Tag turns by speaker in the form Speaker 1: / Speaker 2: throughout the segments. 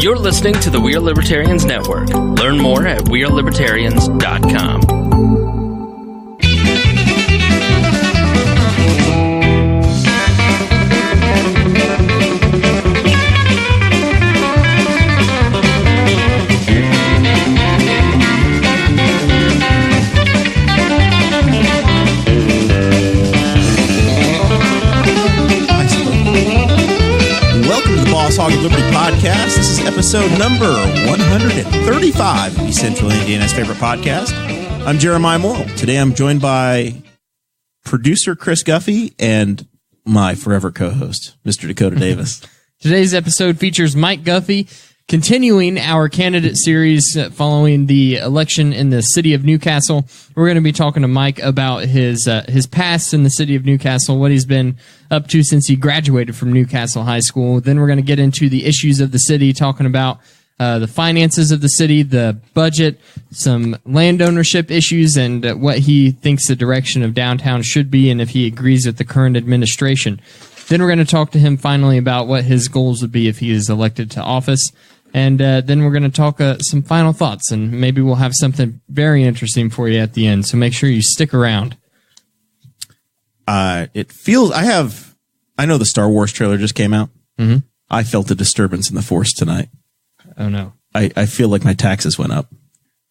Speaker 1: You're listening to the We Are Libertarians Network. Learn more at wearelibertarians.com.
Speaker 2: Boss Hog of Liberty podcast. This is episode number 135 of Central Indiana's favorite podcast. I'm Jeremiah Morrell. Today I'm joined by producer Chris Guffey and my forever co-host, Mr. Dakota Davis.
Speaker 3: Today's episode features Mike Guffey, continuing our candidate series following the election in the city of Newcastle. We're going to be talking to Mike about his past in the city of Newcastle, what he's been up to since he graduated from Newcastle High School. Then we're going to get into the issues of the city, talking about the finances of the city, the budget, some land ownership issues, and what he thinks the direction of downtown should be, and if he agrees with the current administration. Then we're going to talk to him finally about what his goals would be if he is elected to office. And then we're going to talk some final thoughts, and maybe we'll have something very interesting for you at the end. So make sure you stick around.
Speaker 2: It feels I know the Star Wars trailer just came out.
Speaker 3: Mm-hmm.
Speaker 2: I felt a disturbance in the force tonight.
Speaker 3: Oh no!
Speaker 2: I feel like my taxes went up.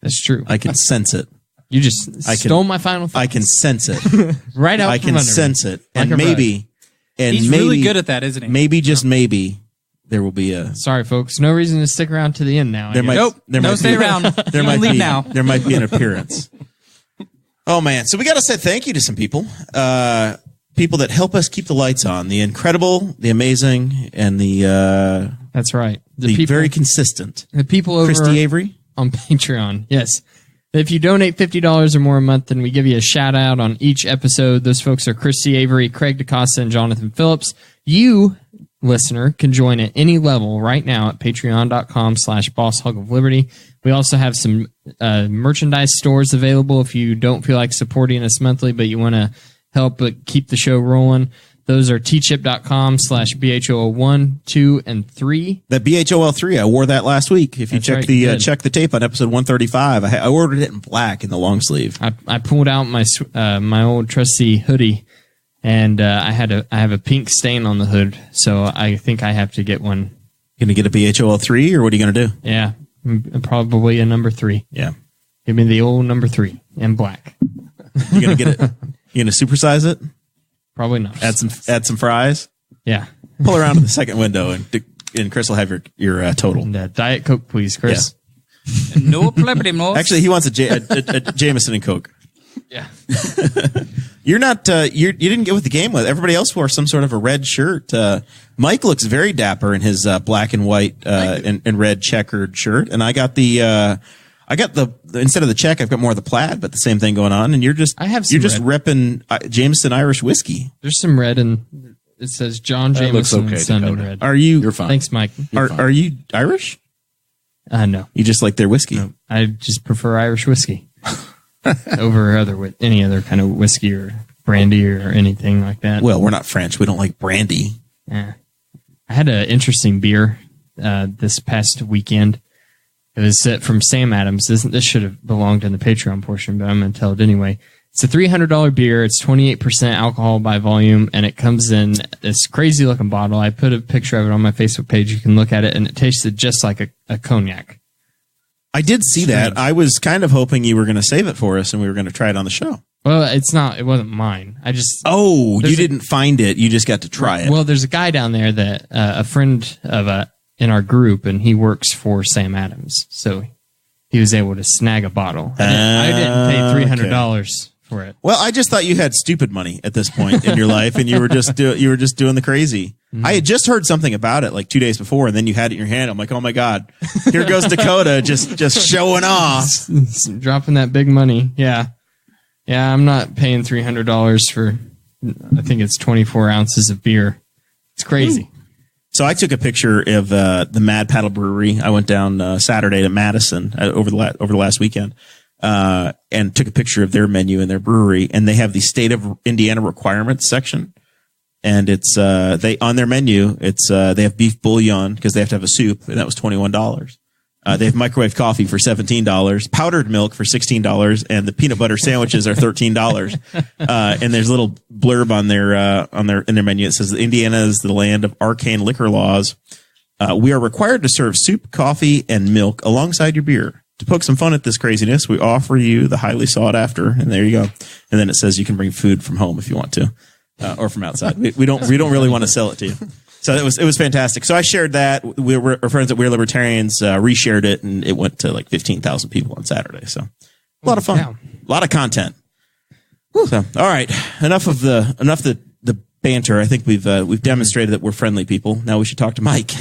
Speaker 3: That's true.
Speaker 2: I can sense it.
Speaker 3: You just stole my final thoughts.
Speaker 2: I can sense it.
Speaker 3: Right out.
Speaker 2: I can sense it,
Speaker 3: like
Speaker 2: and maybe,
Speaker 4: he's really good at that, isn't he?
Speaker 2: Maybe just maybe. There will be a...
Speaker 3: Sorry, folks. No reason to stick around to the end now.
Speaker 4: Stay around.
Speaker 2: There might
Speaker 4: leave
Speaker 2: be,
Speaker 4: now.
Speaker 2: There might be an appearance. Oh, man. So we got to say thank you to some people. People that help us keep the lights on. The incredible, the amazing, and the...
Speaker 3: That's right.
Speaker 2: The people, very consistent.
Speaker 3: The people over...
Speaker 2: Christy Avery?
Speaker 3: On Patreon, yes. If you donate $50 or more a month, then we give you a shout-out on each episode. Those folks are Christy Avery, Craig DaCosta, and Jonathan Phillips. You... listener can join at any level right now at patreon.com/Boss Hog of Liberty. We also have some merchandise stores available if you don't feel like supporting us monthly, but you want to help keep the show rolling. Those are teachip.com/BHOL1, 2, and 3.
Speaker 2: That BHOL3, I wore that last week. If you check the tape on episode 135, I ordered it in black in the long sleeve.
Speaker 3: I pulled out my old trusty hoodie. And I have a pink stain on the hood, so I think I have to get one.
Speaker 2: You gonna get a BHOL3, or what are you gonna do?
Speaker 3: Yeah, probably a number 3.
Speaker 2: Yeah,
Speaker 3: give me the old number 3 in black.
Speaker 2: You gonna get it? You gonna supersize it?
Speaker 3: Probably not.
Speaker 2: Add some fries.
Speaker 3: Yeah.
Speaker 2: Pull around to the second window, and Chris will have your total.
Speaker 3: And, Diet Coke, please, Chris.
Speaker 4: Yeah. No plebimos.
Speaker 2: Actually, he wants a Jameson and Coke.
Speaker 3: Yeah.
Speaker 2: You're not, you didn't get with the game with. Everybody else wore some sort of a red shirt. Mike looks very dapper in his black and white and red checkered shirt. And I got the instead of the check, I've got more of the plaid, but the same thing going on. And you're just repping Jameson Irish whiskey.
Speaker 3: There's some red, and it says John Jameson and Son in red.
Speaker 2: You're
Speaker 3: fine. Thanks, Mike.
Speaker 2: Are you Irish?
Speaker 3: No.
Speaker 2: You just like their whiskey?
Speaker 3: No, I just prefer Irish whiskey. Over any other kind of whiskey or brandy or anything like that.
Speaker 2: Well, we're not French. We don't like brandy.
Speaker 3: Yeah. I had an interesting beer this past weekend. It was from Sam Adams. This should have belonged in the Patreon portion, but I'm going to tell it anyway. It's a $300 beer. It's 28% alcohol by volume, and it comes in this crazy-looking bottle. I put a picture of it on my Facebook page. You can look at it, and it tasted just like a cognac.
Speaker 2: I did see that. I was kind of hoping you were going to save it for us and we were going to try it on the show.
Speaker 3: Well, it wasn't mine.
Speaker 2: You didn't find it. You just got to try it.
Speaker 3: Well, there's a guy down there that, a friend of in our group, and he works for Sam Adams. So he was able to snag a bottle. I didn't pay $300 for it.
Speaker 2: Well, I just thought you had stupid money at this point in your life and you were just doing the crazy. Mm-hmm. I had just heard something about it like 2 days before, and then you had it in your hand. I'm like, oh my God, here goes Dakota just showing off.
Speaker 3: Dropping that big money. Yeah. Yeah, I'm not paying $300 for, I think it's 24 ounces of beer. It's crazy.
Speaker 2: So I took a picture of the Mad Paddle Brewery. I went down Saturday to Madison over the last weekend. And took a picture of their menu and their brewery, and they have the state of Indiana requirements section. and it's they on their menu. It's they have beef bouillon because they have to have a soup, and that was $21. They have microwave coffee for $17, powdered milk for $16, and the peanut butter sandwiches are $13. And there's a little blurb on their menu. It says Indiana is the land of arcane liquor laws. We are required to serve soup, coffee, and milk alongside your beer. To poke some fun at this craziness, we offer you the highly sought after, and there you go. And then it says you can bring food from home if you want to, or from outside. We don't really want to sell it to you. So it was fantastic. So I shared that. Our friends at We're Libertarians reshared it, and it went to like 15,000 people on Saturday. So a lot of fun, a lot of content. So all right, enough of the banter. I think we've demonstrated that we're friendly people. Now we should talk to Mike.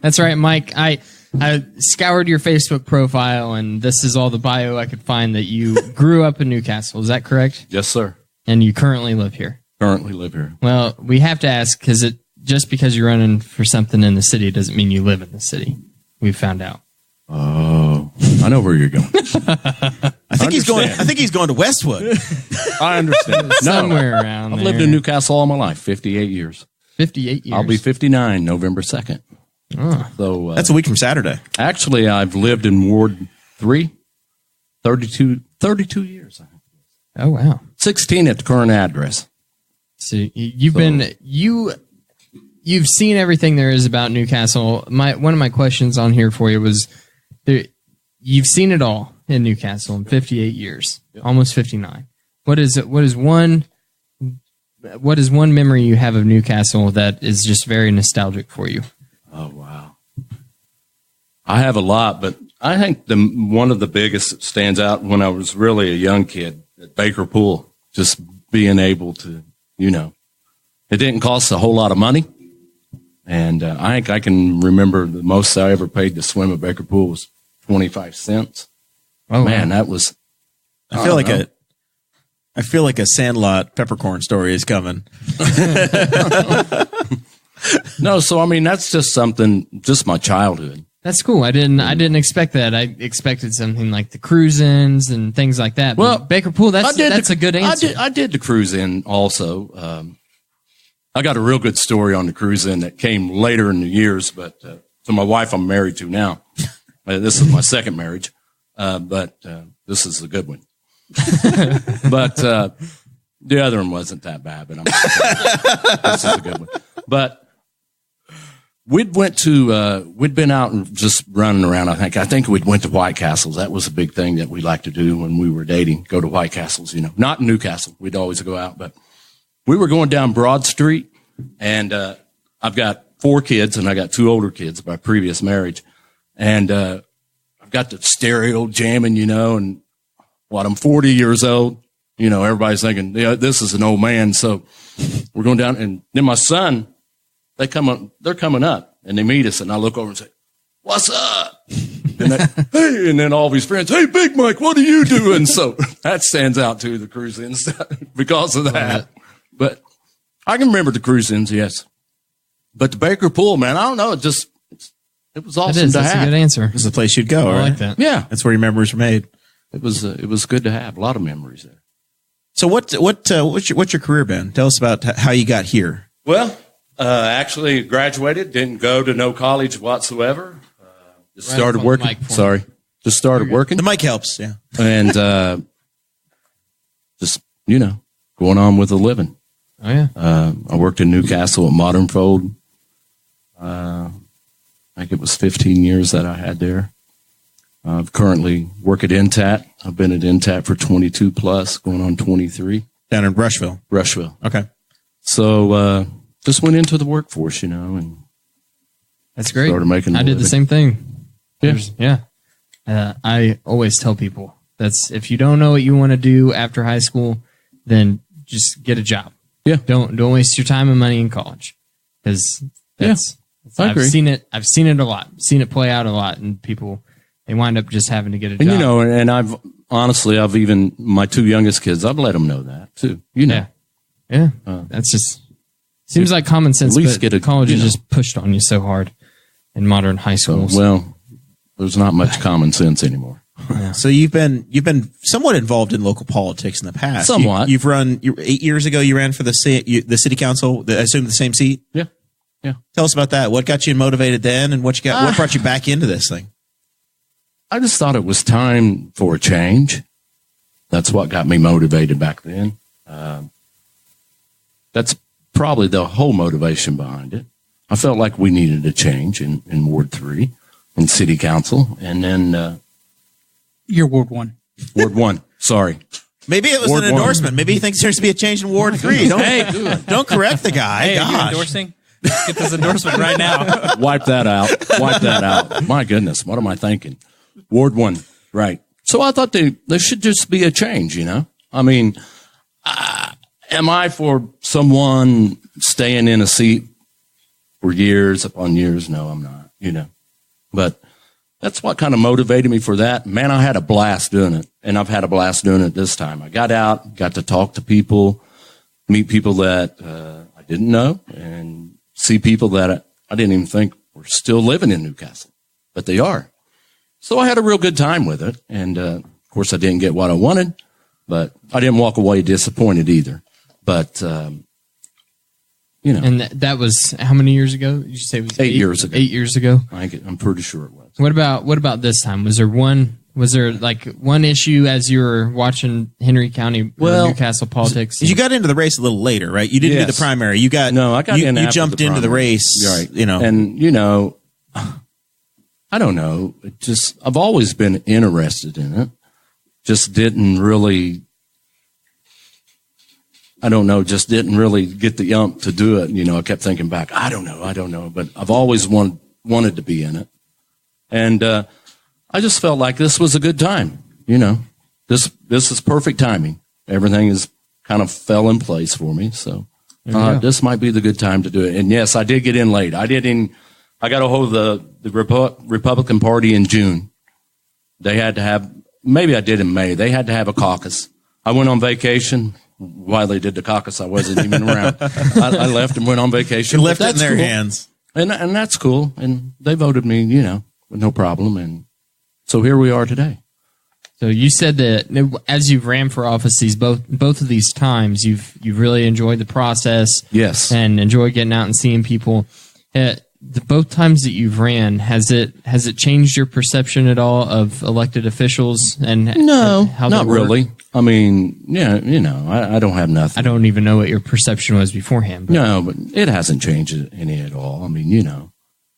Speaker 3: That's right, Mike. I scoured your Facebook profile, and this is all the bio I could find that you grew up in Newcastle. Is that correct?
Speaker 5: Yes, sir.
Speaker 3: And you currently live here?
Speaker 5: Currently live here.
Speaker 3: Well, we have to ask, because just because you're running for something in the city doesn't mean you live in the city. We've found out.
Speaker 5: Oh, I know where you're going.
Speaker 2: I think he's going to Westwood.
Speaker 5: I understand.
Speaker 3: Somewhere around
Speaker 5: I've
Speaker 3: there.
Speaker 5: lived in Newcastle all my life, 58 years.
Speaker 3: 58 years.
Speaker 5: I'll be 59 November 2nd.
Speaker 3: Oh.
Speaker 5: So
Speaker 2: that's a week from Saturday.
Speaker 5: Actually, I've lived in Ward 3, 32 years.
Speaker 3: Oh, wow.
Speaker 5: 16 at the current address.
Speaker 3: So you've seen everything there is about Newcastle. One of my questions on here for you was, you've seen it all in Newcastle in 58 years, almost 59. What is one memory you have of Newcastle that is just very nostalgic for you?
Speaker 5: Oh, wow. I have a lot, but I think one of the biggest that stands out when I was really a young kid at Baker Pool, just being able to, it didn't cost a whole lot of money. And I think I can remember the most I ever paid to swim at Baker Pool was 25 cents. Oh, man, wow. That was,
Speaker 2: I feel like a Sandlot peppercorn story is coming.
Speaker 5: No, so I mean that's just my childhood.
Speaker 3: That's cool. I didn't expect that. I expected something like the cruise-ins and things like that. Well, but Baker Pool, that's a good answer.
Speaker 5: I did the cruise-in also. I got a real good story on the cruise-in that came later in the years, but so my wife I'm married to now. This is my second marriage, but this is a good one. But the other one wasn't that bad, but this is a good one. But we'd been out and just running around. I think we'd went to White Castles. That was a big thing that we liked to do when we were dating, go to White Castles, not in Newcastle. We'd always go out, but we were going down Broad Street, and I've got 4 kids, and I got 2 older kids by previous marriage. And I've got the stereo jamming, and I'm 40 years old. Everybody's thinking, this is an old man. So we're going down, and then my son, they're coming up, and they meet us, and I look over and say, "What's up?" Hey, and then all of his friends, "Hey, Big Mike, what are you doing?" So that stands out too, the cruise-ins, because of that. But I can remember the cruise-ins, yes. But the Baker Pool, man, I don't know, it was awesome to have.
Speaker 3: That's a good answer.
Speaker 2: This is the place you'd go,
Speaker 3: I
Speaker 2: right?
Speaker 3: like that.
Speaker 5: Yeah,
Speaker 2: that's where your memories were made.
Speaker 5: It was good to have. A lot of memories there.
Speaker 2: So what's your career been? Tell us about how you got here.
Speaker 5: Well, actually graduated, didn't go to no college whatsoever. Just started working. Just started working.
Speaker 2: The mic helps, yeah.
Speaker 5: And just going on with a living.
Speaker 3: Oh yeah.
Speaker 5: I worked in Newcastle at Modern Fold. I think it was 15 years that I had there. I currently work at NTAT. I've been at NTAT for 22 plus, going on 23.
Speaker 2: Down in Rushville.
Speaker 5: Okay. So just went into the workforce, and
Speaker 3: that's great.
Speaker 5: Started making.
Speaker 3: I did the same thing.
Speaker 5: Yeah.
Speaker 3: I always tell people if you don't know what you want to do after high school, then just get a job.
Speaker 5: Yeah.
Speaker 3: Don't waste your time and money in college, because
Speaker 5: I agree.
Speaker 3: I've seen it a lot. Seen it play out a lot, and people, they wind up just having to get a job.
Speaker 5: And I've honestly, even my 2 youngest kids, I've let them know that too.
Speaker 3: Yeah. That's just seems like common sense.
Speaker 5: At least
Speaker 3: but college is just pushed on you so hard in modern high schools.
Speaker 5: Well, there's not much common sense anymore.
Speaker 2: So you've been somewhat involved in local politics in the past.
Speaker 5: Somewhat.
Speaker 2: You've run 8 years ago. You ran for the city council. I assume the same seat.
Speaker 5: Yeah.
Speaker 2: Tell us about that. What got you motivated then, and what brought you back into this thing?
Speaker 5: I just thought it was time for a change. That's what got me motivated back then. That's probably the whole motivation behind it. I felt like we needed a change in Ward 3 in City Council. And then
Speaker 4: You're Ward 1.
Speaker 5: Ward 1, sorry.
Speaker 2: Maybe it was
Speaker 5: Ward
Speaker 2: an endorsement. Maybe he thinks there needs to be a change in Ward 3. Don't correct the guy.
Speaker 4: Hey, are you
Speaker 2: Gosh.
Speaker 4: endorsing? Let's get this endorsement right now.
Speaker 5: Wipe that out. My goodness, what am I thinking? Ward 1, right. So I thought there should just be a change, you know? I mean, am I for someone staying in a seat for years upon years? No, I'm not, you know. But that's what kind of motivated me for that. Man, I had a blast doing it, and I've had a blast doing it this time. I got out, got to talk to people, meet people that I didn't know, and see people that I didn't even think were still living in Newcastle, but they are. So I had a real good time with it. And, of course, I didn't get what I wanted, but I didn't walk away disappointed either. But, you know.
Speaker 3: And that was how many years ago? Did you say it was
Speaker 5: 8 years ago.
Speaker 3: 8 years ago.
Speaker 5: I'm pretty sure it was.
Speaker 3: What about this time? Was there like one issue as you were watching Henry County or Newcastle politics?
Speaker 2: You got into the race a little later, right? You didn't do the primary. I got in. You jumped into the race,
Speaker 5: right?
Speaker 2: You know,
Speaker 5: and you know, I don't know. I've always been interested in it. Just didn't really. I don't know. Just didn't really get the ump to do it. You know, I kept thinking back. I don't know. But I've always wanted to be in it, and I just felt like this was a good time. You know, this is perfect timing. Everything is kind of fell in place for me. So this might be the good time to do it. And yes, I did get in late. I got a hold of the Republican Party in June. They had to have, maybe I did in May. They had to have a caucus. I went on vacation. While they did the caucus, I wasn't even around. I left and went on vacation.
Speaker 2: You left it in their hands.
Speaker 5: And that's cool. And they voted me, you know, with no problem. And so here we are today.
Speaker 3: So you said that as you've ran for office both of these times, you've really enjoyed the process.
Speaker 5: Yes.
Speaker 3: And enjoyed getting out and seeing people. Both times that you've ran, has it changed your perception at all of elected officials and
Speaker 5: no,
Speaker 3: how
Speaker 5: not really. I mean, yeah, you know, I don't have nothing.
Speaker 3: I don't even know what your perception was beforehand.
Speaker 5: But it hasn't changed any at all. I mean, you know,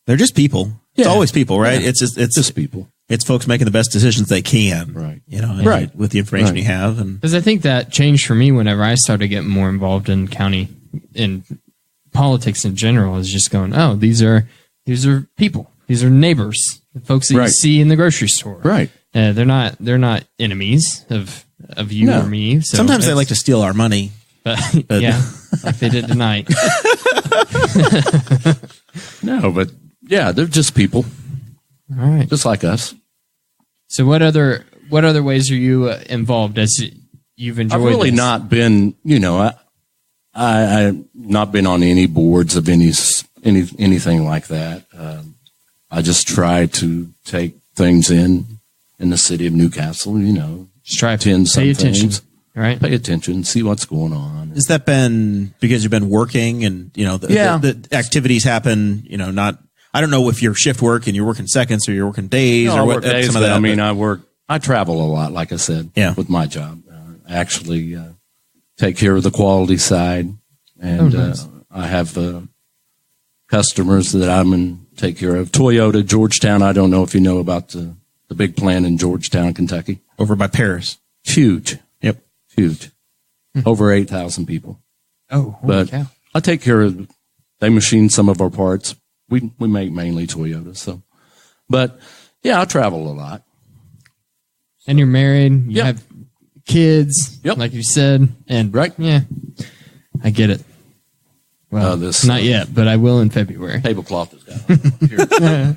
Speaker 2: they're just people. It's always people, right?
Speaker 5: Yeah.
Speaker 2: It's
Speaker 5: just people.
Speaker 2: It's folks making the best decisions they can,
Speaker 5: right?
Speaker 2: You know,
Speaker 5: right,
Speaker 2: with the information you have, and
Speaker 3: because I think that changed for me whenever I started getting more involved in county in politics in general. Is just going, oh, these are people, these are neighbors, folks that you see in the grocery store,
Speaker 5: right?
Speaker 3: They're not enemies of you or me. So
Speaker 2: sometimes they like to steal our money,
Speaker 3: but yeah, like they did tonight.
Speaker 5: No, but yeah, they're just people.
Speaker 3: All right,
Speaker 5: just like us.
Speaker 3: So what other ways are you involved as you've enjoyed?
Speaker 5: I've really not been, you know, I've not been on any boards of anything like that. I just try to take things in the city of Newcastle, you know,
Speaker 3: just try
Speaker 5: to
Speaker 3: pay attention, right?
Speaker 5: Pay attention, see what's going on.
Speaker 2: Has that been because you've been working and, you know, the activities happen, you know, not, I don't know if you're shift work and you're working seconds or you're working days or what.
Speaker 5: Days, some of that, I mean, I travel a lot, like I said, with my job. I actually take care of the quality side, and nice. I have customers that take care of. Toyota, Georgetown. I don't know if you know about the big plant in Georgetown, Kentucky,
Speaker 2: over by Paris.
Speaker 5: Huge.
Speaker 2: Yep,
Speaker 5: huge. Over 8,000 people.
Speaker 3: Oh,
Speaker 5: but
Speaker 3: cow.
Speaker 5: I take care of. They machine some of our parts. We make mainly Toyota, so. But yeah, I travel a lot.
Speaker 3: And you're married. You have kids, like you said, and yeah, I get it. Well, not yet, but I will in February.
Speaker 5: Tablecloth has got.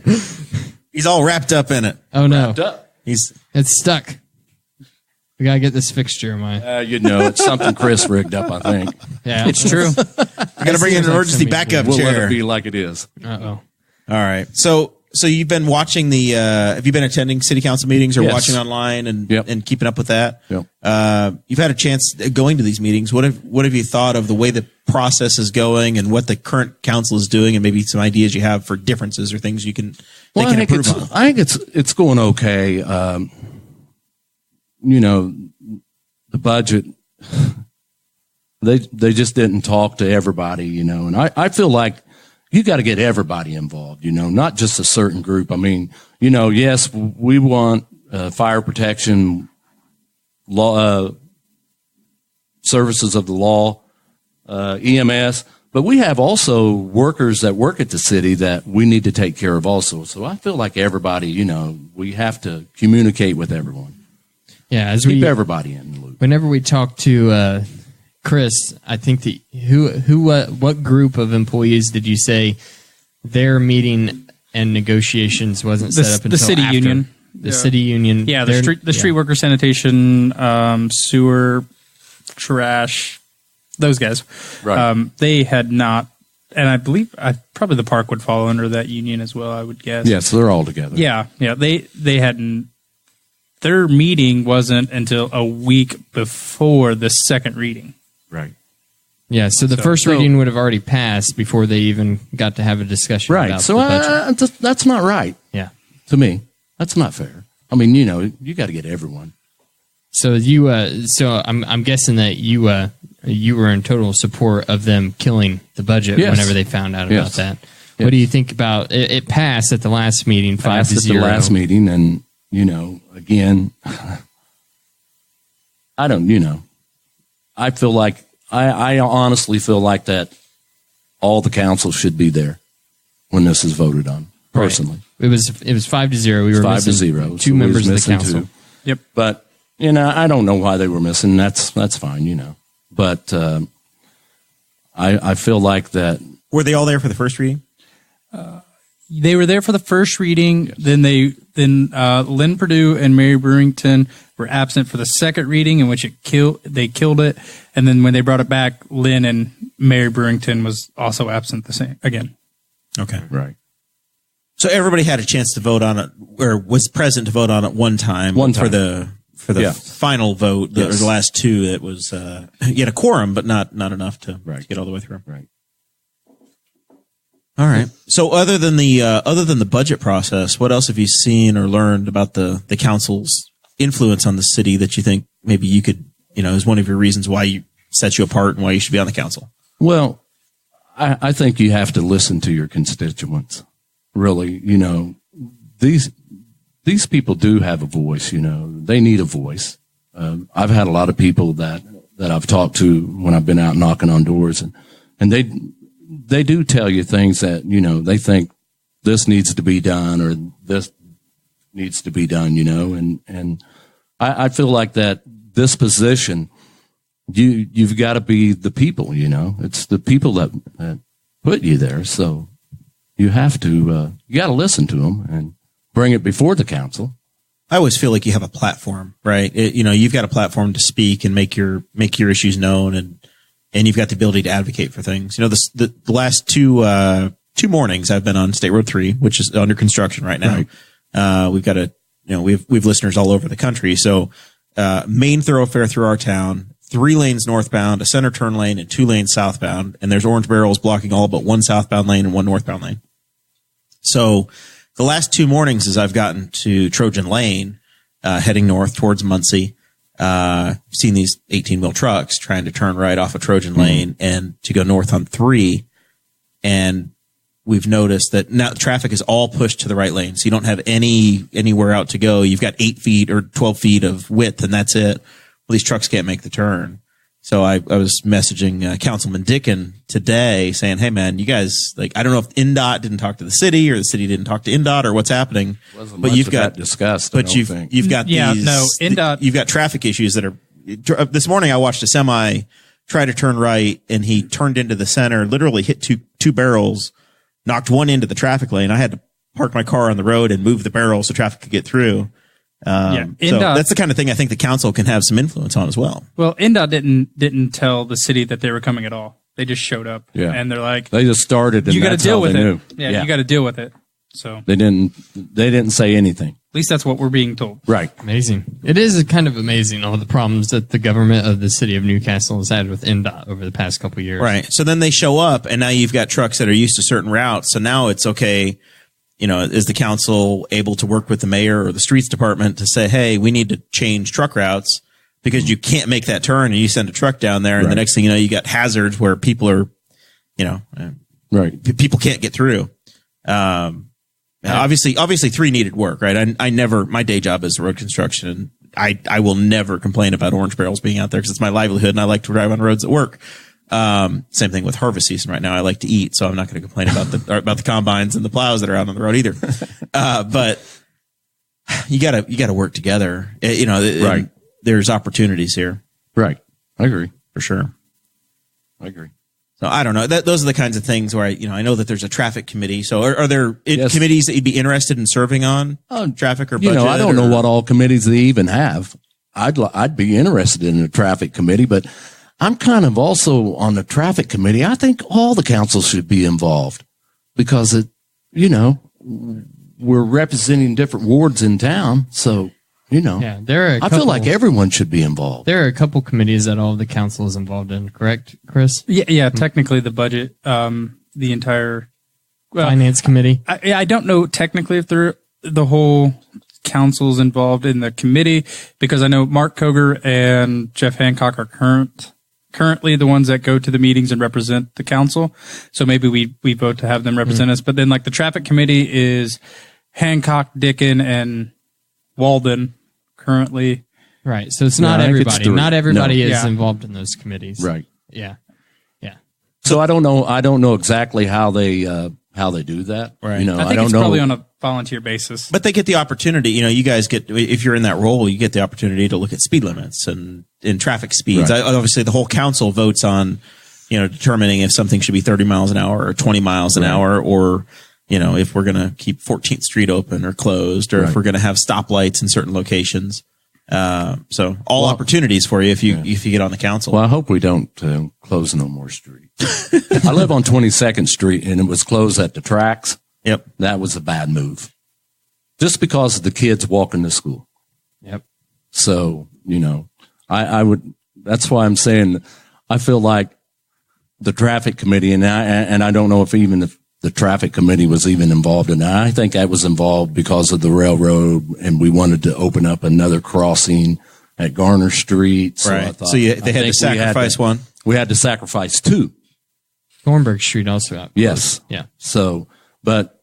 Speaker 2: He's all wrapped up in it.
Speaker 3: Oh no,
Speaker 5: wrapped up.
Speaker 3: It's stuck. We gotta get this fixed, Jeremiah.
Speaker 5: You know, it's something Chris rigged up, I think.
Speaker 3: Yeah,
Speaker 4: it's true.
Speaker 2: I gotta bring in an emergency backup
Speaker 5: we'll
Speaker 2: chair.
Speaker 5: Let it be like it is.
Speaker 3: Uh-oh.
Speaker 2: All right. So So you've been watching have you been attending city council meetings or
Speaker 5: Yes.
Speaker 2: watching online and
Speaker 5: Yep.
Speaker 2: and keeping up with that?
Speaker 5: Yep.
Speaker 2: You've had a chance going to these meetings. What have you thought of the way the process is going and what the current council is doing, and maybe some ideas you have for differences or things you can they can improve on?
Speaker 5: I think it's going okay. You know, the budget. They just didn't talk to everybody, you know, and I feel like you got to get everybody involved, you know, not just a certain group. I mean, you know, yes, we want fire protection, law, services of the law, EMS, but we have also workers that work at the city that we need to take care of also. So I feel like everybody, you know, we have to communicate with everyone.
Speaker 3: Yeah, as
Speaker 5: Keep everybody in the loop.
Speaker 3: whenever we talk to Chris, I think what group of employees did you say their meeting and negotiations wasn't set up until
Speaker 4: the city
Speaker 3: after?
Speaker 4: union.
Speaker 3: The city union.
Speaker 4: Yeah,
Speaker 3: They're-
Speaker 4: the street worker sanitation, sewer, trash, those guys.
Speaker 5: Right.
Speaker 4: They had not, and I believe probably the park would fall under that union as well, I would guess.
Speaker 5: Yes, they're all together.
Speaker 4: Yeah. They hadn't. Their meeting wasn't until a week before the second reading.
Speaker 5: Right.
Speaker 3: Yeah, so the first reading would have already passed before they even got to have a discussion
Speaker 5: Right.
Speaker 3: about
Speaker 5: So
Speaker 3: the budget.
Speaker 5: that's not right
Speaker 3: Yeah.
Speaker 5: to me. That's not fair. I mean, you know, you got to get everyone.
Speaker 3: So I'm guessing that you were in total support of them killing the budget
Speaker 5: Yes.
Speaker 3: whenever they found out about
Speaker 5: Yes.
Speaker 3: that.
Speaker 5: Yes.
Speaker 3: What do you think about it? It passed at the last meeting, 5-0.
Speaker 5: Passed at the last meeting, and you know, again, I don't. You know, I feel like I honestly feel like that all the council should be there when this is voted on. Personally,
Speaker 3: It was 5-0. We were
Speaker 5: 5-0.
Speaker 3: two members of the council.
Speaker 4: Yep.
Speaker 5: But you know, I don't know why they were missing. That's fine. You know, but I feel like that.
Speaker 2: Were they all there for the first reading?
Speaker 4: They were there for the first reading.
Speaker 5: Yes.
Speaker 4: Then Lynn Purdue and Mary Brewington were absent for the second reading, in which they killed it. And then when they brought it back, Lynn and Mary Brewington was also absent the same again.
Speaker 2: Okay.
Speaker 5: Right.
Speaker 2: So everybody had a chance to vote on it, or was present to vote on it one time.
Speaker 5: One time.
Speaker 2: For the
Speaker 5: Yeah.
Speaker 2: final vote, or
Speaker 5: Yes.
Speaker 2: the last two. That was you had a quorum, but not enough to
Speaker 5: Right.
Speaker 2: get all the way through.
Speaker 5: Right.
Speaker 2: All right. So other than the budget process, what else have you seen or learned about the council's influence on the city that you think maybe you could, you know, is one of your reasons why you set you apart and why you should be on the council?
Speaker 5: Well, I think you have to listen to your constituents. Really, you know, these people do have a voice. You know, they need a voice. I've had a lot of people that I've talked to when I've been out knocking on doors, and they do tell you things that, you know, they think this needs to be done or this needs to be done. You know, and I feel like that this position, you've got to be the people. You know, it's the people that put you there, so. You have to, you got to listen to them and bring it before the council.
Speaker 2: I always feel like you have a platform, right? You know, you've got a platform to speak and make your issues known, and you've got the ability to advocate for things. You know, the last two mornings I've been on State Road 3, which is under construction right now. Right. We've got we've listeners all over the country. So, main thoroughfare through our town, 3 lanes northbound, a center turn lane, and 2 lanes southbound. And there's orange barrels blocking all but 1 southbound lane and 1 northbound lane. So the last 2 mornings as I've gotten to Trojan Lane, heading north towards Muncie, seen these 18-wheel trucks trying to turn right off of Trojan Lane and to go north on 3. And we've noticed that now traffic is all pushed to the right lane. So you don't have anywhere out to go. You've got 8 feet or 12 feet of width, and that's it. Well, these trucks can't make the turn. So I was messaging Councilman Dickin today saying, hey, man, you guys, like, I don't know if NDOT didn't talk to the city or the city didn't talk to NDOT or what's happening.
Speaker 5: Wasn't
Speaker 2: But
Speaker 5: much
Speaker 2: you've
Speaker 5: of
Speaker 2: got
Speaker 5: that discussed.
Speaker 2: But you've got
Speaker 4: NDOT.
Speaker 2: You've got traffic issues that are. This morning I watched a semi try to turn right, and he turned into the center, literally hit two barrels, knocked one into the traffic lane. I had to park my car on the road and move the barrel so traffic could get through. So that's the kind of thing I think the council can have some influence on as well.
Speaker 4: Well, NDOT didn't tell the city that they were coming at all. They just showed up.
Speaker 5: Yeah.
Speaker 4: And they're like,
Speaker 5: They just started, and
Speaker 4: you got to
Speaker 5: that's
Speaker 4: deal
Speaker 5: how
Speaker 4: with
Speaker 5: they
Speaker 4: it.
Speaker 5: knew.
Speaker 4: Yeah, you got to deal with it. So
Speaker 5: They didn't say anything.
Speaker 4: at least that's what we're being told.
Speaker 5: Right.
Speaker 3: Amazing. It is kind of amazing all the problems that the government of the city of Newcastle has had with NDOT over the past couple of years.
Speaker 2: Right. So then they show up, and now you've got trucks that are used to certain routes. So now it's okay. Is the council able to work with the mayor or the streets department to say, hey, we need to change truck routes because you can't make that turn, and you send a truck down there, and the next thing you know, you got hazards where people are,
Speaker 5: Right.
Speaker 2: people can't get through. Obviously 3 needed work, right? I never, my day job is road construction, and I will never complain about orange barrels being out there because it's my livelihood and I like to drive on roads at work. Same thing with harvest season right now. I like to eat, so I'm not going to complain about the combines and the plows that are out on the road either. But you gotta work together.
Speaker 5: Right.
Speaker 2: There's opportunities here.
Speaker 5: Right. I agree.
Speaker 2: For sure.
Speaker 5: I agree.
Speaker 2: So I don't know. Those are the kinds of things where I know that there's a traffic committee. So are there committees that you'd be interested in serving on traffic or budget?
Speaker 5: I don't know what all committees they even have. I'd be interested in a traffic committee, but I'm kind of also on the traffic committee. I think all the councils should be involved because we're representing different wards in town. So,
Speaker 3: I
Speaker 5: feel like everyone should be involved.
Speaker 3: There are a couple committees that all the council is involved in, correct, Chris?
Speaker 4: Yeah. Technically, the budget, the entire
Speaker 3: Finance committee.
Speaker 4: I don't know technically if the whole council's involved in the committee because I know Mark Koger and Jeff Hancock are currently the ones that go to the meetings and represent the council. So maybe we vote to have them represent us. But then like the traffic committee is Hancock, Dickin, and Walden currently.
Speaker 3: Right. So it's not everybody. Not everybody is
Speaker 4: Yeah.
Speaker 3: involved in those committees.
Speaker 5: Right.
Speaker 3: Yeah. Yeah.
Speaker 5: So I don't know exactly how they do that.
Speaker 2: Right.
Speaker 4: I think it's probably on a volunteer basis.
Speaker 2: But they get the opportunity. You guys get, if you're in that role, you get the opportunity to look at speed limits and traffic speeds.
Speaker 5: Right.
Speaker 2: Obviously, the whole council votes on, determining if something should be 30 miles an hour or 20 miles an hour, or, if we're going to keep 14th Street open or closed, or if we're going to have stoplights in certain locations. So all opportunities for you if you get on the council.
Speaker 5: Well, I hope we don't close no more streets. I live on 22nd Street, and it was closed at the tracks.
Speaker 2: Yep.
Speaker 5: That was a bad move. Just because of the kids walking to school.
Speaker 3: Yep.
Speaker 5: So, I would, that's why I'm saying I feel like the traffic committee, and I don't know if even the traffic committee was even involved in that. I think that was involved because of the railroad, and we wanted to open up another crossing at Garner Street. So
Speaker 2: right. So they had to sacrifice one.
Speaker 5: We had to sacrifice 2.
Speaker 3: Thornburg Street also out.
Speaker 5: Yes.
Speaker 3: Yeah.
Speaker 5: So, but,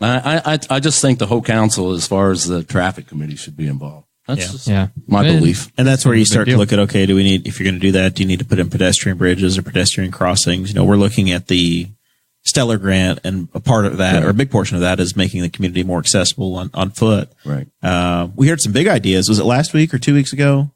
Speaker 5: I just think the whole council, as far as the traffic committee, should be involved. That's just my belief.
Speaker 2: And that's where you start to look at, okay, if you're going to do that, do you need to put in pedestrian bridges or pedestrian crossings? We're looking at the Stellar grant, and a part of that, or a big portion of that, is making the community more accessible on foot.
Speaker 5: Right.
Speaker 2: We heard some big ideas. Was it last week or 2 weeks ago?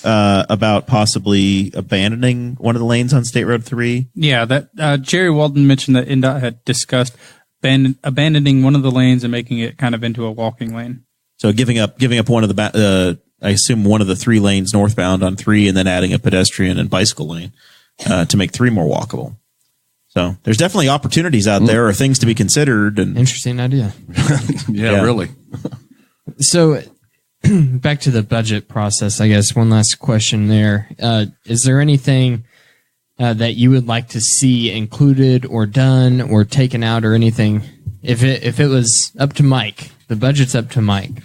Speaker 2: About possibly abandoning one of the lanes on State Road 3.
Speaker 4: Yeah, that Jerry Walden mentioned that NDOT had discussed abandoning one of the lanes and making it kind of into a walking lane.
Speaker 2: So giving up one of the I assume one of the 3 lanes northbound on 3, and then adding a pedestrian and bicycle lane to make 3 more walkable. So there's definitely opportunities out there, or things to be considered. And
Speaker 3: Interesting idea.
Speaker 5: yeah, really.
Speaker 3: So back to the budget process, I guess. One last question there. Is there anything that you would like to see included or done or taken out or anything? If it was up to Mike, the budget's up to Mike,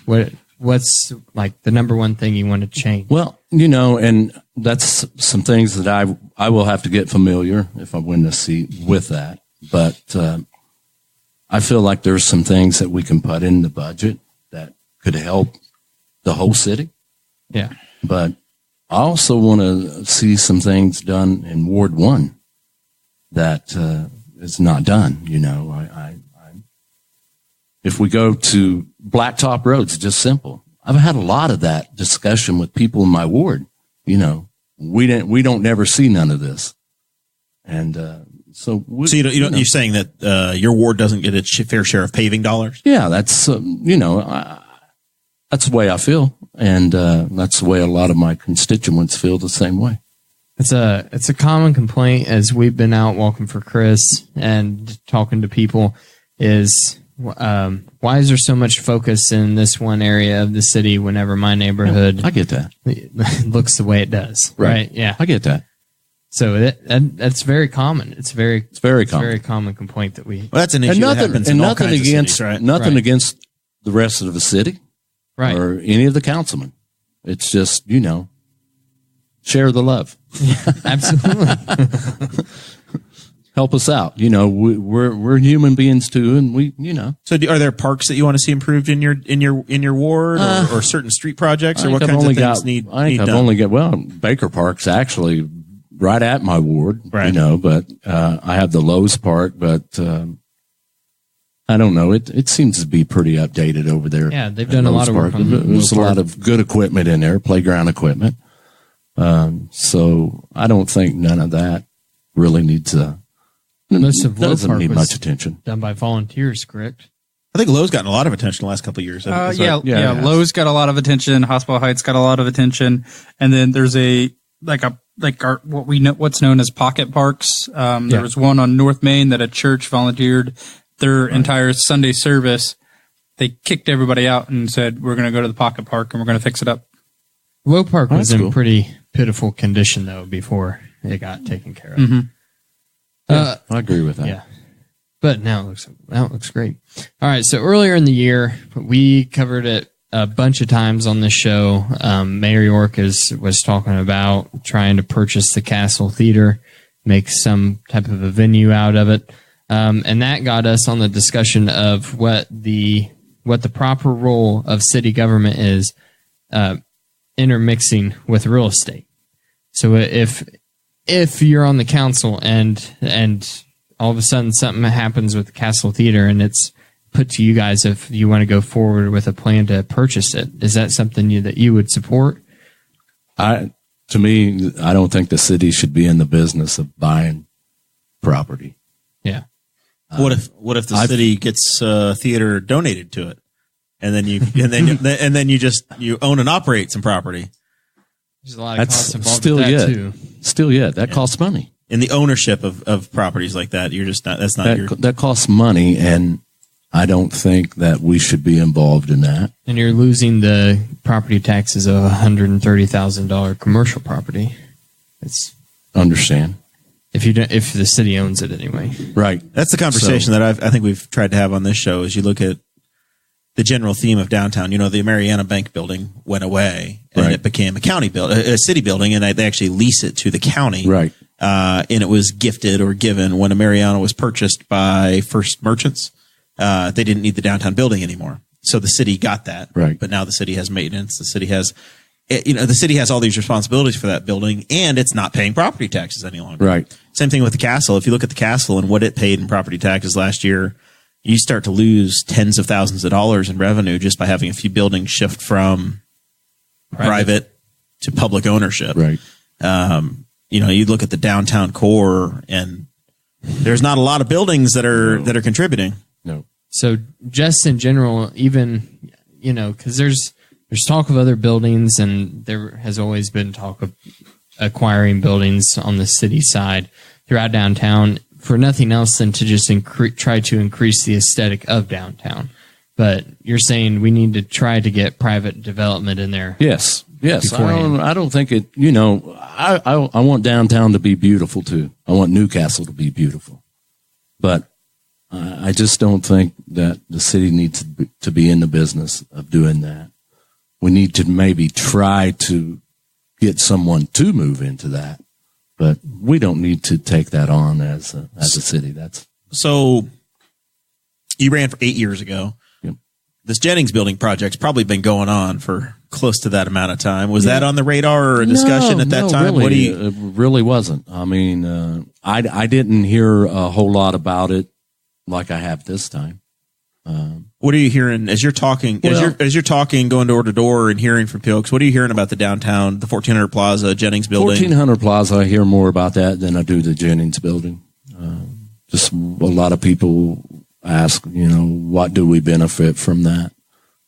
Speaker 3: what's like the number one thing you want to change?
Speaker 5: Well, and that's some things that I will have to get familiar if I win the seat with that. But I feel like there's some things that we can put in the budget that could help the whole city.
Speaker 3: Yeah.
Speaker 5: But I also want to see some things done in Ward 1 that is not done. If we go to blacktop roads, just simple. I've had a lot of that discussion with people in my ward. We don't never see none of this. And you're
Speaker 2: saying that your ward doesn't get its fair share of paving dollars?
Speaker 5: Yeah, that's that's the way I feel, and that's the way a lot of my constituents feel the same way.
Speaker 3: It's a common complaint as we've been out walking for Chris and talking to people is why is there so much focus in this one area of the city whenever my neighborhood
Speaker 5: I get that.
Speaker 3: looks the way it does, right? Yeah,
Speaker 5: I get that.
Speaker 3: So that's very common. It's very common.
Speaker 5: It's a very common
Speaker 3: complaint that we.
Speaker 2: Well, that's an issue that happens in all kinds of cities, right?
Speaker 5: Nothing against the rest of the city,
Speaker 3: right,
Speaker 5: or any of the councilmen. It's just share the love.
Speaker 3: Absolutely.
Speaker 5: Help us out. We're human beings too, and we.
Speaker 2: So, are there parks that you want to see improved in your ward, or certain street projects, or what kinds of things need? I've
Speaker 5: only got Baker Park's actually right at my ward,
Speaker 2: right.
Speaker 5: But I have the Lowe's Park, but I don't know. It seems to be pretty updated over there.
Speaker 3: Yeah, they've done a lot of work on it.
Speaker 5: There's a lot of good equipment in there, playground equipment. So I don't think none of that really needs
Speaker 3: Most of Lowe
Speaker 5: doesn't
Speaker 3: Park
Speaker 5: need
Speaker 3: was
Speaker 5: much attention.
Speaker 3: done by volunteers, correct?
Speaker 2: I think Lowe's gotten a lot of attention the last couple of years.
Speaker 4: Yeah. Lowe's got a lot of attention. Hospital Heights got a lot of attention, and then there's what's known as pocket parks. There was one on North Main that a church volunteered their entire Sunday service. They kicked everybody out and said, "We're going to go to the pocket park and we're going to fix it up."
Speaker 3: Lowe Park was
Speaker 5: that's
Speaker 3: in
Speaker 5: cool.
Speaker 3: pretty pitiful condition though before it got taken care of.
Speaker 4: Mm-hmm.
Speaker 5: I agree with that.
Speaker 3: Yeah. But now it looks great. All right. So earlier in the year, we covered it a bunch of times on this show. Mayor York was talking about trying to purchase the Castle Theater, make some type of a venue out of it. And that got us on the discussion of what the proper role of city government is, intermixing with real estate. So if you're on the council and all of a sudden something happens with the Castle Theater and it's put to you guys if you want to go forward with a plan to purchase it, is that something that you would support?
Speaker 5: To me, I don't think the city should be in the business of buying property.
Speaker 3: Yeah.
Speaker 2: What if the city gets a theater donated to it, and then you own and operate some property?
Speaker 3: There's a lot of costs involved
Speaker 5: still
Speaker 3: with that
Speaker 5: yet.
Speaker 3: too.
Speaker 5: Still yet. That costs money.
Speaker 2: In the ownership of properties like that, you're just not. That's not your.
Speaker 5: That costs money, and I don't think that we should be involved in that.
Speaker 3: And you're losing the property taxes of $130,000 commercial property. It's
Speaker 5: Understand?
Speaker 3: if the city owns it anyway.
Speaker 5: Right.
Speaker 2: That's the conversation that I think we've tried to have on this show. Is you look at the general theme of downtown. The Mariana Bank building went away, and
Speaker 5: Right.
Speaker 2: it became a city building, and they actually lease it to the county.
Speaker 5: Right.
Speaker 2: And it was gifted or given when a Mariana was purchased by First Merchants. They didn't need the downtown building anymore, so the city got that.
Speaker 5: Right.
Speaker 2: But now the city has maintenance. The city has all these responsibilities for that building, and it's not paying property taxes any longer.
Speaker 5: Right.
Speaker 2: Same thing with the castle. If you look at the castle and what it paid in property taxes last year, you start to lose tens of thousands of dollars in revenue just by having a few buildings shift from private to public ownership.
Speaker 5: Right.
Speaker 2: You look at the downtown core, and there's not a lot of buildings that are contributing.
Speaker 5: No.
Speaker 3: So just in general, even, because there's talk of other buildings, and there has always been talk of acquiring buildings on the city side throughout downtown for nothing else than to just try to increase the aesthetic of downtown. But you're saying we need to try to get private development in there.
Speaker 5: Yes.
Speaker 3: Beforehand.
Speaker 5: I don't think it, I want downtown to be beautiful too. I want Newcastle to be beautiful. But I just don't think that the city needs to be in the business of doing that. We need to maybe try to get someone to move into that, but we don't need to take that on as a city.
Speaker 2: So you ran for 8 years ago.
Speaker 5: Yep.
Speaker 2: This Jennings building project's probably been going on for close to that amount of time. Was that on the radar or a discussion at that time?
Speaker 5: Really, it really wasn't. I mean, I didn't hear a whole lot about it like I have this time.
Speaker 2: What are you hearing as you're talking? As you're talking, going door to door and hearing from folks. What are you hearing about the downtown, the 1400 Plaza, Jennings building?
Speaker 5: 1400 Plaza. I hear more about that than I do the Jennings building. Just a lot of people ask, what do we benefit from that?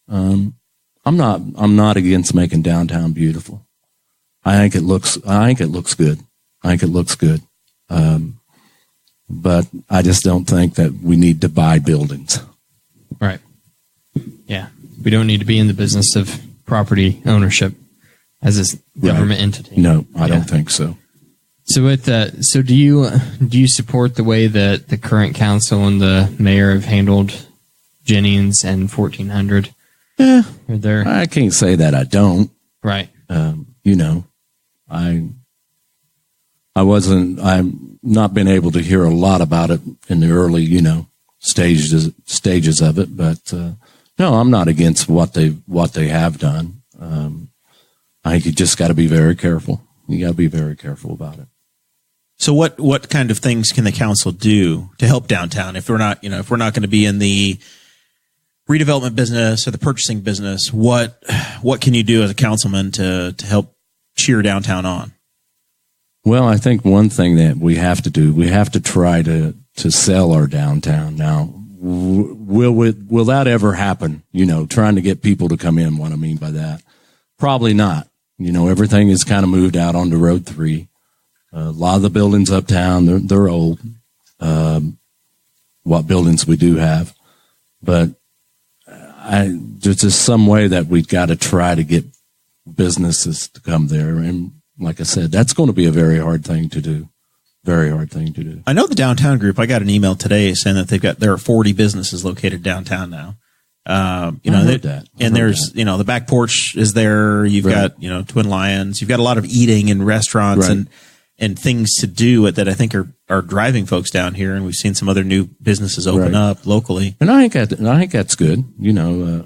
Speaker 5: I'm not against making downtown beautiful. I think it looks good. I think it looks good. But I just don't think that we need to buy buildings.
Speaker 3: Right. Yeah. We don't need to be in the business of property ownership as a government entity.
Speaker 5: No, I don't think so.
Speaker 3: So with so do you support the way that the current council and the mayor have handled Jennings and 1400?
Speaker 5: Yeah.
Speaker 3: Or
Speaker 5: I can't say that I don't.
Speaker 3: right.
Speaker 5: I've not been able to hear a lot about it in the early, stages of it, but no, I'm not against what they have done. I think you just got to be very careful. You got to be very careful about it.
Speaker 2: So what kind of things can the council do to help downtown if we're not going to be in the redevelopment business or the purchasing business? What can you do as a councilman to help cheer downtown on?
Speaker 5: Well, I think one thing that we have to do, we have to try to sell our downtown. Now, will that ever happen? Trying to get people to come in. What I mean by that, probably not. Everything is kind of moved out onto Road 3. A lot of the buildings uptown, they're old. What buildings we do have, but there's just some way that we've got to try to get businesses to come there. And like I said, that's going to be a very hard thing to do. Very hard thing to do.
Speaker 2: I know the downtown group. I got an email today saying that there are 40 businesses located downtown now.
Speaker 5: I heard that.
Speaker 2: And there's, the back porch is there. You've got, Twin Lions. You've got a lot of eating and restaurants and things to do that I think are driving folks down here. And we've seen some other new businesses open up locally.
Speaker 5: And I think that's good.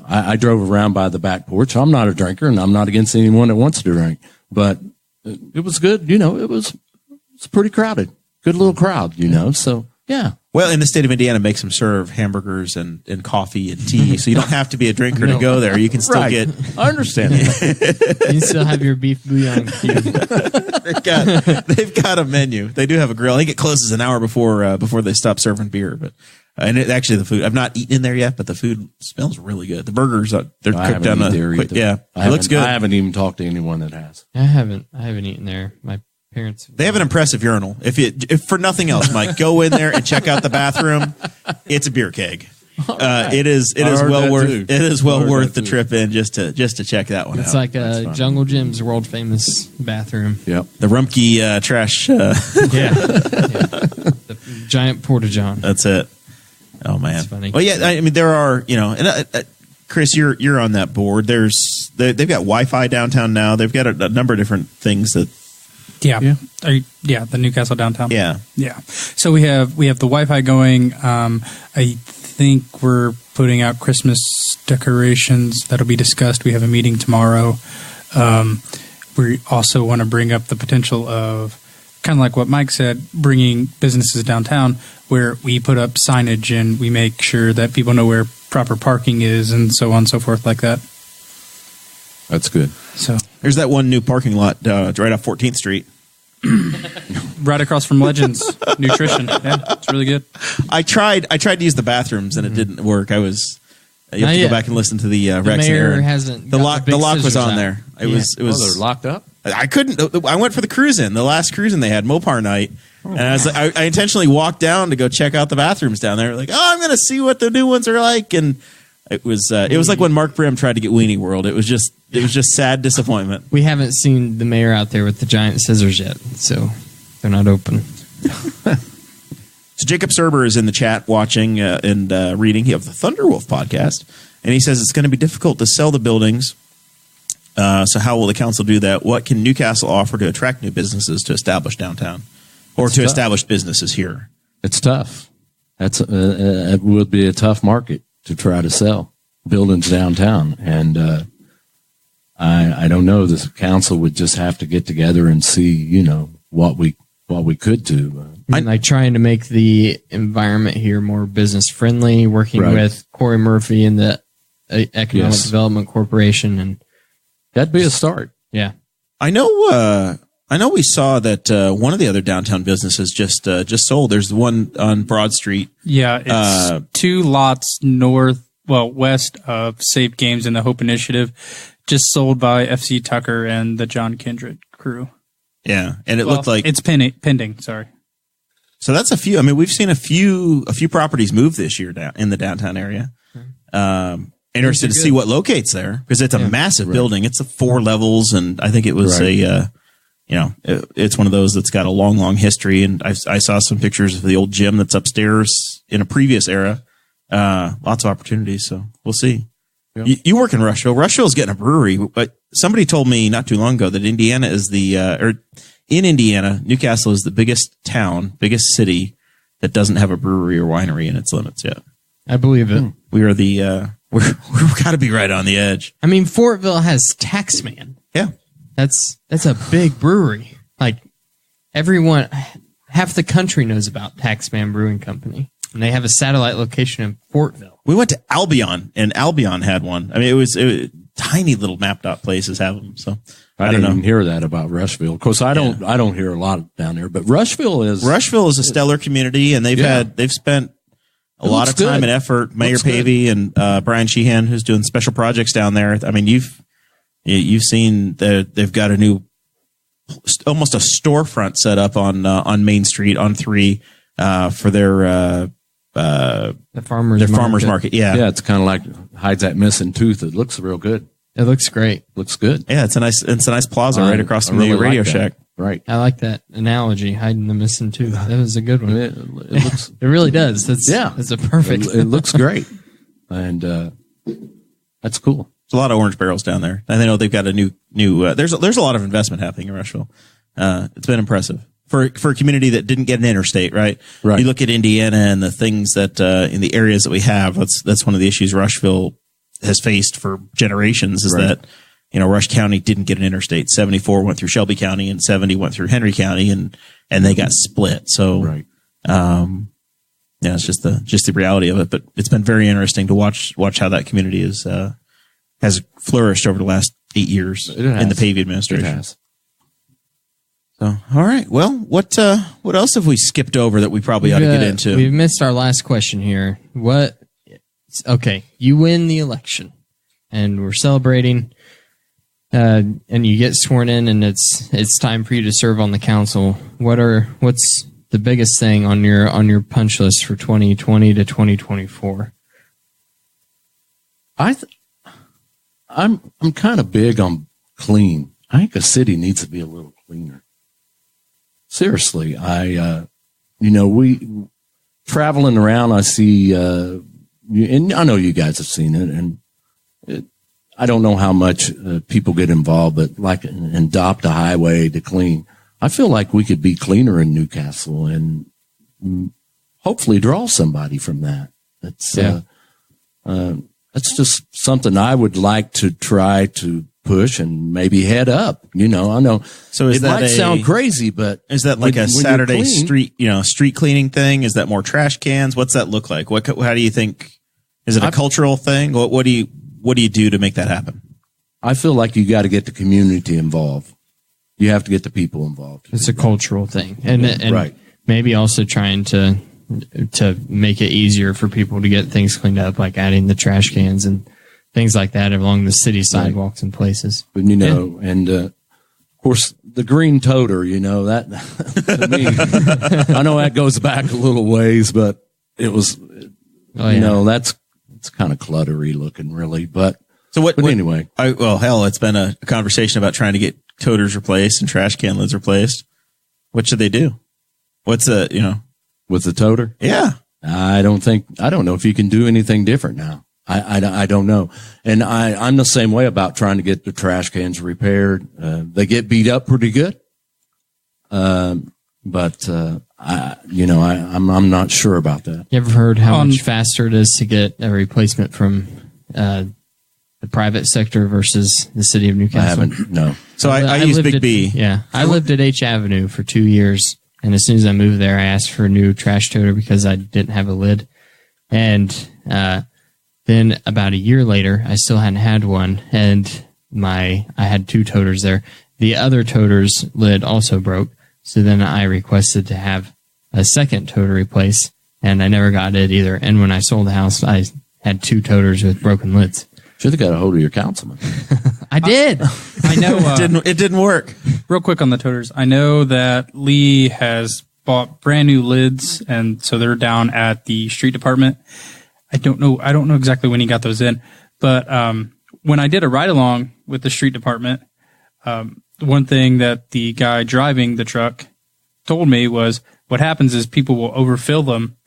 Speaker 5: I drove around by the back porch. I'm not a drinker and I'm not against anyone that wants to drink, but it was good. It's pretty crowded. Good little crowd, so yeah.
Speaker 2: Well, in the state of Indiana, makes them serve hamburgers and coffee and tea, so you don't have to be a drinker to go there. You can still get.
Speaker 5: I understand.
Speaker 3: You still have your beef bouillon cube.
Speaker 2: They've got a menu. They do have a grill. I think it closes an hour before they stop serving beer. But actually, the food. I've not eaten in there yet, but the food smells really good. The burgers they're cooked down quick. Yeah, it looks good.
Speaker 5: I haven't even talked to anyone that has.
Speaker 3: I haven't eaten there. My parents.
Speaker 2: They have an impressive urinal. If for nothing else, Mike, go in there and check out the bathroom. It's a beer keg. It is well worth the trip in just to check that one out.
Speaker 3: It's like Jungle Jim's world famous bathroom.
Speaker 5: Yep.
Speaker 2: The Rumpke trash.
Speaker 3: Yeah. The giant porta-john.
Speaker 2: That's it. Oh man.
Speaker 3: That's funny.
Speaker 2: Well, yeah. I mean, there are and Chris, you're on that board. They've got Wi-Fi downtown now. They've got a number of different things that.
Speaker 4: Yeah. The Newcastle downtown.
Speaker 2: Yeah.
Speaker 4: So we have the Wi-Fi going. I think we're putting out Christmas decorations. That'll be discussed. We have a meeting tomorrow. We also want to bring up the potential of kind of like what Mike said, bringing businesses downtown where we put up signage and we make sure that people know where proper parking is and so on and so forth like that.
Speaker 5: That's good.
Speaker 4: So
Speaker 2: there's that one new parking lot right off 14th Street.
Speaker 4: Right across from Legends Nutrition. Yeah, it's really good.
Speaker 2: I tried to use the bathrooms and it didn't work. You have to go back and listen to the Rex and
Speaker 3: mayor
Speaker 2: Aaron.
Speaker 3: hasn't.
Speaker 2: The lock was on there. It was.
Speaker 5: They're locked up.
Speaker 2: I couldn't. I went for the cruise-in. The last cruise-in they had, Mopar night, and I intentionally walked down to go check out the bathrooms down there. Like, I'm going to see what the new ones are like, and it was like when Mark Brim tried to get Weenie World. It was just sad disappointment.
Speaker 3: We haven't seen the mayor out there with the giant scissors yet, so they're not open.
Speaker 2: So Jacob Serber is in the chat watching and reading of the Thunderwolf podcast, and he says it's going to be difficult to sell the buildings. So how will the council do that? What can Newcastle offer to attract new businesses to establish downtown or to establish businesses here?
Speaker 5: It's tough. It would be a tough market to try to sell buildings downtown. And I don't know. The council would just have to get together and see, what we could do.
Speaker 3: And like trying to make the environment here more business friendly, working with Corey Murphy and the Economic Development Corporation, and
Speaker 5: that'd be a start.
Speaker 3: Yeah,
Speaker 2: I know we saw that one of the other downtown businesses just sold. There's the one on Broad Street.
Speaker 4: Yeah, it's 2 lots west of Safe Games and the Hope Initiative, just sold by FC Tucker and the John Kindred crew.
Speaker 2: Yeah, and it looked like
Speaker 4: it's pending. Sorry.
Speaker 2: So that's a few. I mean, we've seen a few properties move this year down in the downtown area. Interested to see what locates there because it's a massive building. It's 4 levels, and I think it was it's one of those that's got a long history. And I saw some pictures of the old gym that's upstairs in a previous era. Lots of opportunities. So we'll see. Yeah. You work in Rushville. Rushville's getting a brewery, but somebody told me not too long ago that Indiana is in Indiana, Newcastle is the biggest city that doesn't have a brewery or winery in its limits yet.
Speaker 3: I believe it.
Speaker 2: We are we've got to be right on the edge.
Speaker 3: I mean, Fortville has Taxman.
Speaker 2: Yeah.
Speaker 3: That's a big brewery. Like half the country knows about Taxman Brewing Company. And they have a satellite location in Fortville.
Speaker 2: We went to Albion, and Albion had one. I mean, it was tiny little map dot places have them. So
Speaker 5: I didn't even hear that about Rushville. Of course, I don't hear a lot down there, but Rushville is
Speaker 2: a stellar community, and they've spent a lot of time and effort. Mayor Pavey and Brian Sheehan, who's doing special projects down there. I mean, you've seen that they've got a new, almost a storefront set up on Main Street on 3 for their farmers market. Yeah,
Speaker 5: it's kind of like hides that missing tooth. It looks real good.
Speaker 3: It looks great.
Speaker 5: Looks good.
Speaker 2: Yeah, it's a nice plaza right across from the Radio Shack.
Speaker 5: Right.
Speaker 3: I like that analogy, hiding the missing tooth. That was a good one.
Speaker 5: It looks.
Speaker 3: It really does. That's a perfect.
Speaker 5: It looks great, and that's cool.
Speaker 2: There's a lot of orange barrels down there. I know they've got a new. There's a lot of investment happening in Rushville. It's been impressive for a community that didn't get an interstate. Right. You look at Indiana and the things that in the areas that we have. That's one of the issues Rushville has faced for generations. Is that Rush County didn't get an interstate. 74 went through Shelby County, and 70 went through Henry County, and they got split. So it's just the reality of it. But it's been very interesting to watch how that community has flourished over the last 8 years in the Pavey administration.
Speaker 5: It has.
Speaker 2: So, all right. Well, what else have we skipped over that we probably ought to get into?
Speaker 3: We've missed our last question here. Okay, you win the election, and we're celebrating, and you get sworn in, and it's time for you to serve on the council. What's the biggest thing on your punch list for 2020 to 2024?
Speaker 5: I'm kind of big on clean. I think a city needs to be a little cleaner. Seriously, we traveling around, I see, and I know you guys have seen it, and I don't know how much people get involved, but like adopt a highway to clean. I feel like we could be cleaner in Newcastle and hopefully draw somebody from that. That's just something I would like to try to push and maybe head up. I know.
Speaker 2: So
Speaker 5: it might sound crazy, but
Speaker 2: is that like a Saturday street cleaning thing? Is that more trash cans? What's that look like? How do you think? Is it a cultural thing? What do you do to make that happen?
Speaker 5: I feel like you got to get the community involved. You have to get the people involved.
Speaker 3: It's a cultural thing, and maybe also trying to make it easier for people to get things cleaned up, like adding the trash cans and things like that along the city sidewalks and places.
Speaker 5: But, and of course, the green toter, that to me, I know that goes back a little ways, but it was, it's kind of cluttery looking, really. But anyway.
Speaker 2: It's been a conversation about trying to get toters replaced and trash can lids replaced. What should they do? With
Speaker 5: the toter?
Speaker 2: Yeah.
Speaker 5: I don't know if you can do anything different now. I don't know. And I'm the same way about trying to get the trash cans repaired. They get beat up pretty good. I'm not sure about that.
Speaker 3: You ever heard how much faster it is to get a replacement from, the private sector versus the city of Newcastle?
Speaker 5: I haven't, no.
Speaker 2: So I use Big B.
Speaker 3: Yeah. I lived at H Avenue for 2 years. And as soon as I moved there, I asked for a new trash toter because I didn't have a lid. And then about a year later, I still hadn't had one. And I had 2 toters there. The other toter's lid also broke. So then I requested to have a second toter replaced. And I never got it either. And when I sold the house, I had 2 toters with broken lids.
Speaker 5: Should have got a hold of your councilman.
Speaker 3: I did.
Speaker 4: I know.
Speaker 2: It didn't work.
Speaker 4: Real quick on the toters. I know that Lee has bought brand new lids, and so they're down at the street department. I don't know exactly when he got those in, but when I did a ride along with the street department, one thing that the guy driving the truck told me was what happens is people will overfill them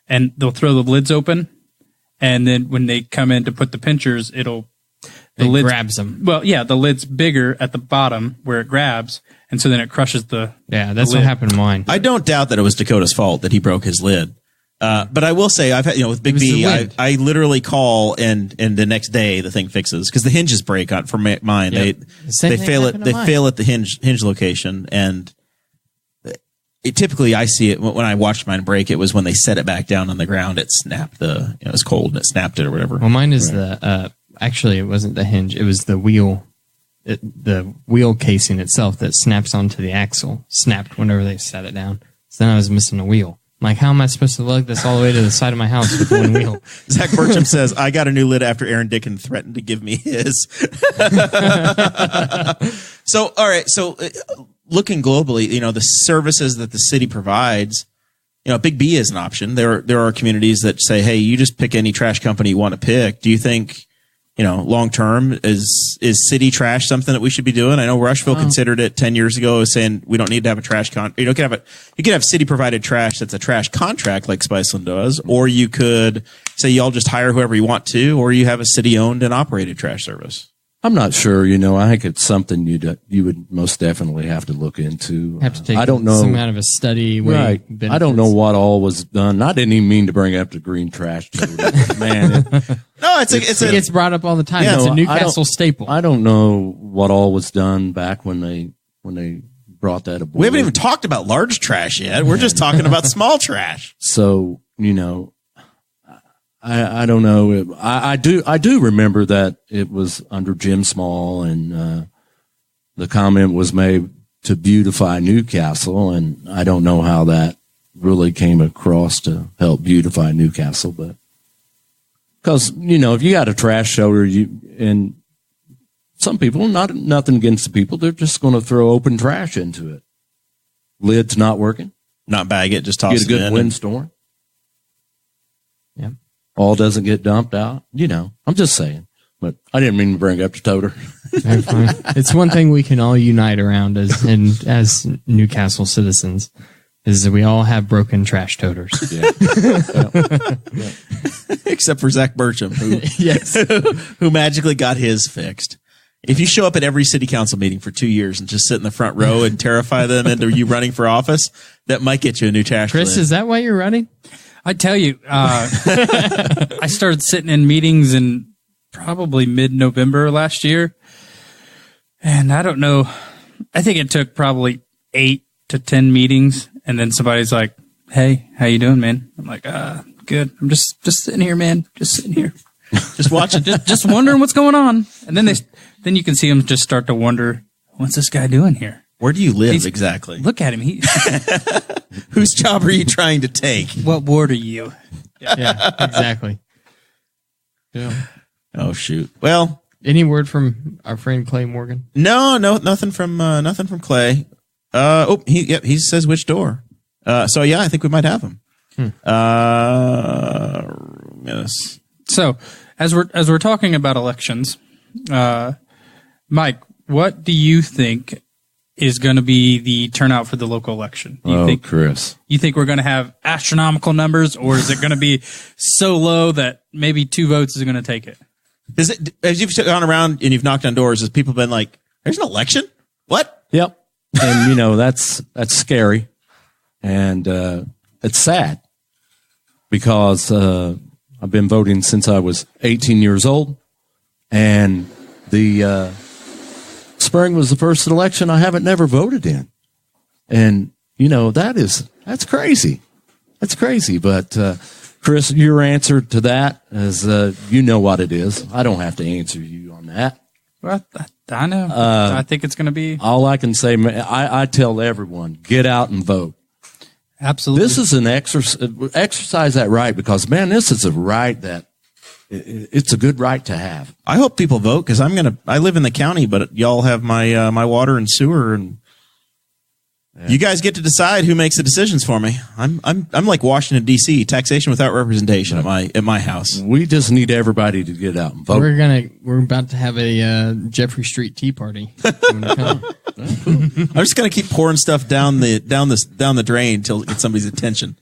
Speaker 4: and they'll throw the lids open, and then when they come in to put the pinchers,
Speaker 3: It grabs them.
Speaker 4: Well, yeah, the lid's bigger at the bottom where it grabs, and so then it crushes the.
Speaker 3: Yeah, that's
Speaker 4: the
Speaker 3: what
Speaker 4: lid.
Speaker 3: happened to mine.
Speaker 2: I don't doubt that it was Dakota's fault that he broke his lid. But I will say I've had, with Big
Speaker 3: was
Speaker 2: B,
Speaker 3: the wind.
Speaker 2: I literally call and the next day the thing fixes because the hinges break on for mine.
Speaker 3: Yep. Same
Speaker 2: They
Speaker 3: thing
Speaker 2: fail
Speaker 3: happened to mine.
Speaker 2: at the hinge location, and typically I see it when I watched mine break. It was when they set it back down on the ground. It snapped it was cold and it snapped it or whatever.
Speaker 3: Well, mine is the actually it wasn't the hinge; it was the wheel. The wheel casing itself that snaps onto the axle snapped whenever they set it down. So then I was missing a wheel. I'm like, how am I supposed to lug this all the way to the side of my house with one wheel?
Speaker 2: Zach Burcham says, I got a new lid after Aaron Dickin threatened to give me his. So, all right. So looking globally, the services that the city provides, Big B is an option. There are communities that say, hey, you just pick any trash company you want to pick. Do you think, long term is city trash something that we should be doing? I know Rushville considered it 10 years ago as saying we don't need to have a trash you can have city provided trash that's a trash contract like Spiceland does, or you could say y'all just hire whoever you want to, or you have a city owned and operated trash service.
Speaker 5: I'm not sure. I think it's something you would most definitely have to look into.
Speaker 3: Have to take
Speaker 5: I don't know.
Speaker 3: some kind of a study.
Speaker 5: Right. I don't know what all was done. I didn't even mean to bring up the green trash. Man,
Speaker 2: No,
Speaker 3: It gets brought up all the time. It's a Newcastle staple.
Speaker 5: I don't know what all was done back when they brought that aboard.
Speaker 2: We haven't even talked about large trash yet. We're just talking about small trash.
Speaker 5: So, I don't know. I do remember that it was under Jim Small, and the comment was made to beautify Newcastle, and I don't know how that really came across to help beautify Newcastle, but because if you got a trash shoulder, and some people, nothing against the people, they're just going to throw open trash into it. Lid's not working.
Speaker 2: Not bag it, just toss
Speaker 5: Get a
Speaker 2: it
Speaker 5: good
Speaker 2: in.
Speaker 5: windstorm.
Speaker 3: Yeah.
Speaker 5: All doesn't get dumped out. I'm just saying. But I didn't mean to bring up the toter.
Speaker 3: Very fine. It's one thing we can all unite around as Newcastle citizens is that we all have broken trash toters.
Speaker 2: Except for Zach Burcham, who,
Speaker 3: Yes.
Speaker 2: who magically got his fixed. If you show up at every city council meeting for 2 years and just sit in the front row and terrify them into you running for office, that might get you a new trash
Speaker 3: Chris,
Speaker 2: lid.
Speaker 3: is that why you're running?
Speaker 4: I tell you, I started sitting in meetings in probably mid-November last year, and I don't know. I think it took probably 8 to 10 meetings, and then somebody's like, "Hey, how you doing, man?" I'm like, "Good. I'm just sitting here, man. Just sitting here,
Speaker 2: Just watching.
Speaker 4: just wondering what's going on." And then you can see them just start to wonder, "What's this guy doing here?
Speaker 2: Where do you live
Speaker 4: He's-
Speaker 2: exactly?
Speaker 4: Look at him.
Speaker 2: Whose job are you trying to take?
Speaker 4: What ward are you?"
Speaker 3: Yeah, exactly. Yeah.
Speaker 2: Oh shoot. Well,
Speaker 3: Any word from our friend Clay Morgan?
Speaker 2: no, nothing from Clay. He says which door. So yeah, I think we might have him. Yes.
Speaker 4: So, as we're talking about elections, Mike, what do you think is going to be the turnout for the local election?
Speaker 5: Chris.
Speaker 4: You think we're going to have astronomical numbers, or is it going to be so low that maybe 2 votes is going to take it?
Speaker 2: Is it, as you've gone around and you've knocked on doors, has people been like, "There's an election? What?"
Speaker 5: Yep. And that's scary, and it's sad because I've been voting since I was 18 years old, and the spring was the first election I haven't never voted in, and that's crazy. That's crazy. But Chris, your answer to that is what it is. I don't have to answer you on that.
Speaker 4: Well, I know. I think it's going to be
Speaker 5: All I can say, I tell everyone, get out and vote.
Speaker 4: absolutely.
Speaker 5: This is an exercise that right, because man, this is a right that it's a good right to have.
Speaker 2: I hope people vote because I live in the county, but y'all have my my water and sewer, and you guys get to decide who makes the decisions for me. I'm like Washington D.C. taxation without representation at my house.
Speaker 5: We just need everybody to get out and vote.
Speaker 3: We're about to have a Jeffrey Street Tea Party.
Speaker 2: I'm just gonna keep pouring stuff down the drain until it gets somebody's attention.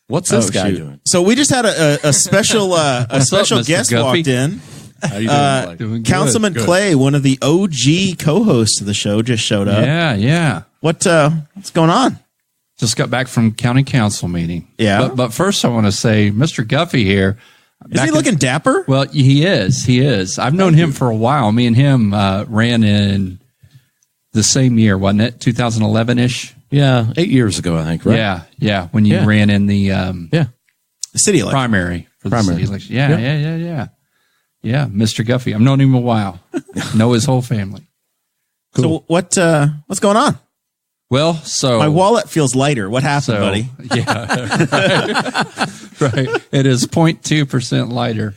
Speaker 5: What's this guy doing?
Speaker 2: So we just had a special
Speaker 6: Mr.
Speaker 2: guest
Speaker 6: Guffey?
Speaker 2: walked in.
Speaker 5: How you doing?
Speaker 6: Doing good.
Speaker 2: Councilman
Speaker 5: Good.
Speaker 2: Clay, one of the OG co-hosts of the show, just showed up.
Speaker 6: Yeah.
Speaker 2: What's going on?
Speaker 6: Just got back from county council meeting.
Speaker 2: Yeah.
Speaker 6: But first I want to say, Mr. Guffey here.
Speaker 2: Is he looking dapper?
Speaker 6: Well, he is. I've known him for a while. Me and him ran in the same year, wasn't it? 2011-ish?
Speaker 5: Yeah, 8 years ago, I think, right?
Speaker 6: Yeah. When you ran in the
Speaker 2: The city election.
Speaker 6: primary for the
Speaker 5: Primary.
Speaker 6: city election. Yeah, Mr. Guffey. I've known him a while. Know his whole family.
Speaker 2: So what's going on?
Speaker 6: Well, so
Speaker 2: My wallet feels lighter. What happened,
Speaker 6: So,
Speaker 2: buddy?
Speaker 6: Yeah. right. It is 0.2% lighter.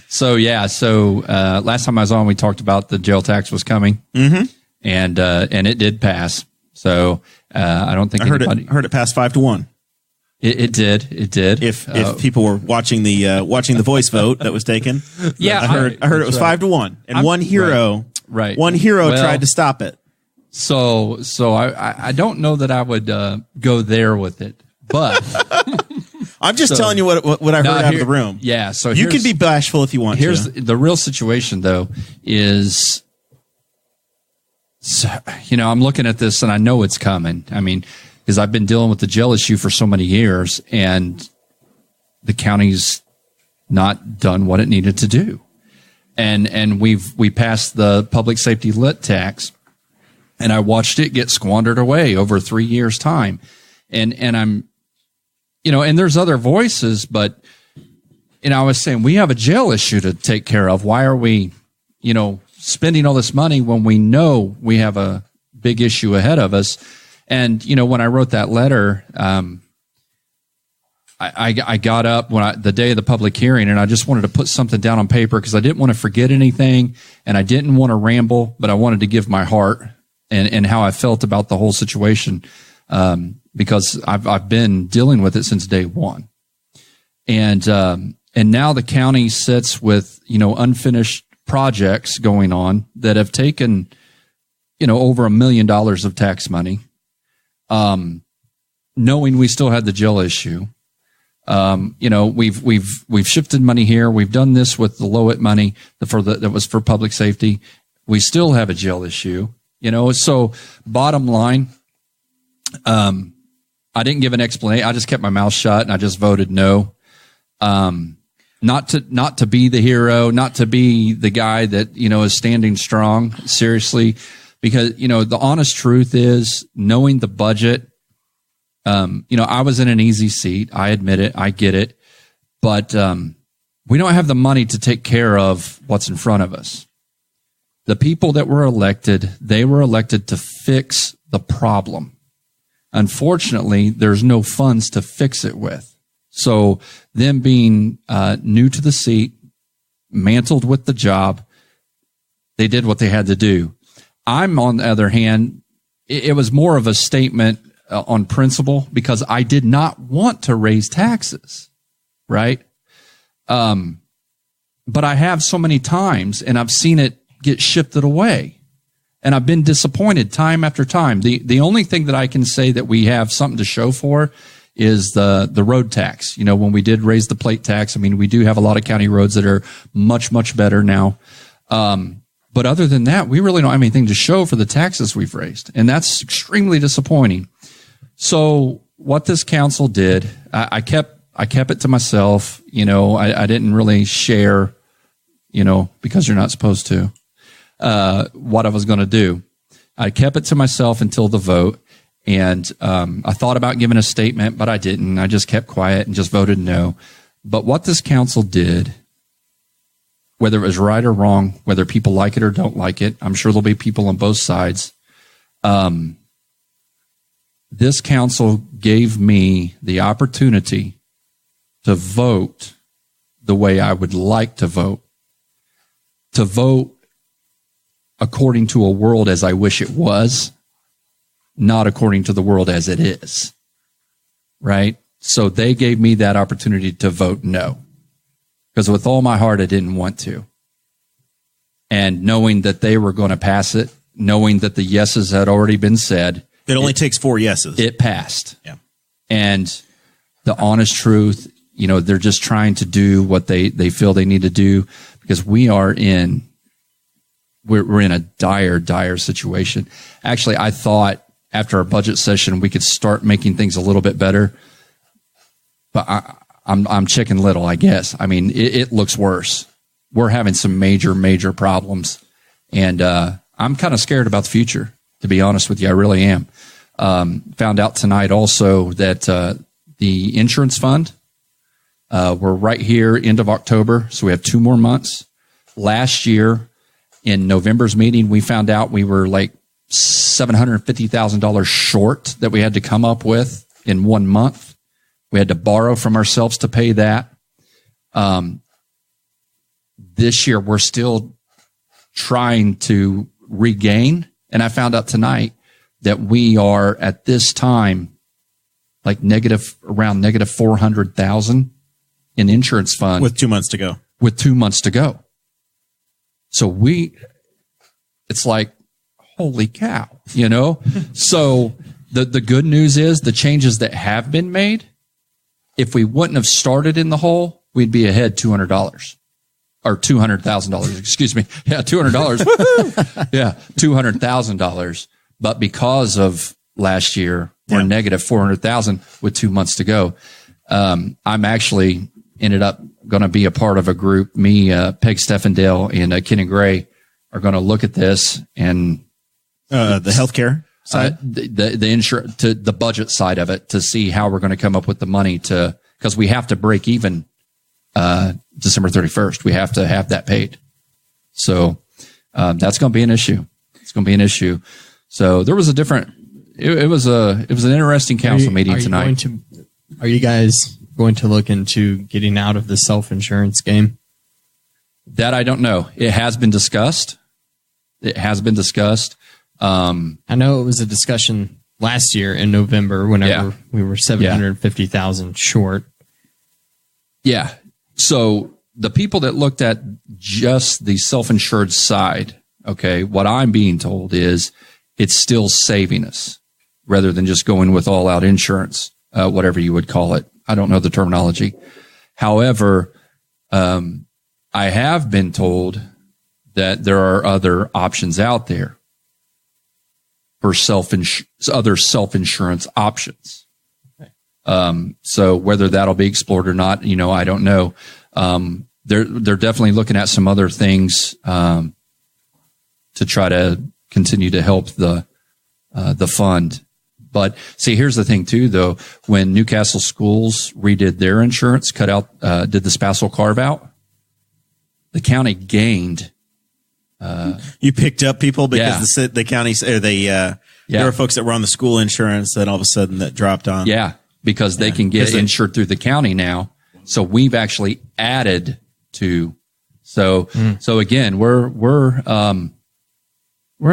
Speaker 6: So, last time I was on, we talked about the jail tax was coming. Mm-hmm. And it did pass. So, I don't think
Speaker 2: I heard
Speaker 6: anybody.
Speaker 2: it passed 5-1.
Speaker 6: It did.
Speaker 2: If people were watching the voice vote that was taken,
Speaker 6: Yeah.
Speaker 2: I heard it was 5-1, and one hero
Speaker 6: Right.
Speaker 2: one hero
Speaker 6: Well,
Speaker 2: tried to stop it.
Speaker 6: So I don't know that I would go there with it, but
Speaker 2: I'm just telling you what I heard out of the room.
Speaker 6: Yeah. So
Speaker 2: You can be bashful if you want
Speaker 6: Here's
Speaker 2: to.
Speaker 6: the real situation, though, is, I'm looking at this and I know it's coming. I mean, because I've been dealing with the jail issue for so many years, and the county's not done what it needed to do. And we passed the public safety lit tax, and I watched it get squandered away over 3 years' time. And I'm, and there's other voices, but, I was saying, we have a jail issue to take care of. Why are we, spending all this money when we know we have a big issue ahead of us? And, when I wrote that letter, I got up the day of the public hearing, and I just wanted to put something down on paper because I didn't want to forget anything, and I didn't want to ramble, but I wanted to give my heart and how I felt about the whole situation, because I've been dealing with it since day one. And now the county sits with, unfinished projects going on that have taken, over $1 million of tax money, knowing we still had the jail issue. We've shifted money here. We've done this with the Lowit money that was for public safety. We still have a jail issue, so bottom line, I didn't give an explanation. I just kept my mouth shut and I just voted no. Not to be the hero, not to be the guy that, is standing strong, seriously, because, the honest truth is, knowing the budget, I was in an easy seat. I admit it. I get it. But we don't have the money to take care of what's in front of us. The people that were elected, they were elected to fix the problem. Unfortunately, there's no funds to fix it with. So them being new to the seat, mantled with the job, they did what they had to do. I'm, on the other hand, it was more of a statement on principle, because I did not want to raise taxes, right? But I have so many times, and I've seen it get shifted away, and I've been disappointed time after time. The only thing that I can say that we have something to show for is the road tax. When we did raise the plate tax, I mean, we do have a lot of county roads that are much, much better now. But other than that, we really don't have anything to show for the taxes we've raised, and that's extremely disappointing. So what this council did, I kept it to myself. I didn't really share, because you're not supposed to, what I was going to do. I kept it to myself until the vote. And I thought about giving a statement, but I didn't. I just kept quiet and just voted no. But what this council did, whether it was right or wrong, whether people like it or don't like it, I'm sure there'll be people on both sides. This council gave me the opportunity to vote the way I would like to vote according to a world as I wish it was, not according to the world as it is. Right? So they gave me that opportunity to vote no. Because with all my heart, I didn't want to. And knowing that they were going to pass it, knowing that the yeses had already been said.
Speaker 2: It only takes 4 yeses.
Speaker 6: It passed.
Speaker 2: Yeah.
Speaker 6: And the honest truth, they're just trying to do what they feel they need to do, because we're in a dire situation. Actually, I thought after our budget session, we could start making things a little bit better. But I'm Chicken Little, I guess. I mean, it looks worse. We're having some major problems. And I'm kind of scared about the future, to be honest with you. I really am. Found out tonight also that the insurance fund, we're right here, end of October, so we have 2 more months. Last year, in November's meeting, we found out we were like $750,000 short that we had to come up with in 1 month. We had to borrow from ourselves to pay that. This year, we're still trying to regain. And I found out tonight that we are at this time like around negative 400,000 in insurance fund
Speaker 2: with 2 months to go.
Speaker 6: So it's like, holy cow, So the good news is the changes that have been made, if we wouldn't have started in the hole, we'd be ahead $200 or $200,000. Excuse me. Yeah. $200. Yeah. $200,000. But because of last year, we're negative 400,000 with 2 months to go. I'm actually ended up going to be a part of a group. Me, Peg Steffendale and Ken and Gray are going to look at this and
Speaker 2: the healthcare side,
Speaker 6: the insurance, to the budget side of it, to see how we're going to come up with the money because we have to break even December 31st. We have to have that paid. So that's going to be an issue. It's going to be an issue. So there was it was an interesting council meeting tonight.
Speaker 3: Are you guys going to look into getting out of the self-insurance game?
Speaker 6: That I don't know. It has been discussed.
Speaker 3: I know it was a discussion last year in November whenever we were 750,000 short.
Speaker 6: Yeah. So the people that looked at just the self-insured side, okay, what I'm being told is it's still saving us rather than just going with all-out insurance, whatever you would call it. I don't know the terminology. However, I have been told that there are other options out there for other self-insurance options. Okay. So whether that'll be explored or not, I don't know. They're definitely looking at some other things to try to continue to help the fund. But see, here's the thing too, though. When Newcastle Schools redid their insurance, did the spousal carve out, the county gained.
Speaker 2: You picked up people because the county, or there were folks that were on the school insurance that all of a sudden that dropped on.
Speaker 6: Yeah, because they can get insured through the county now. So we've actually added to. So again, we're in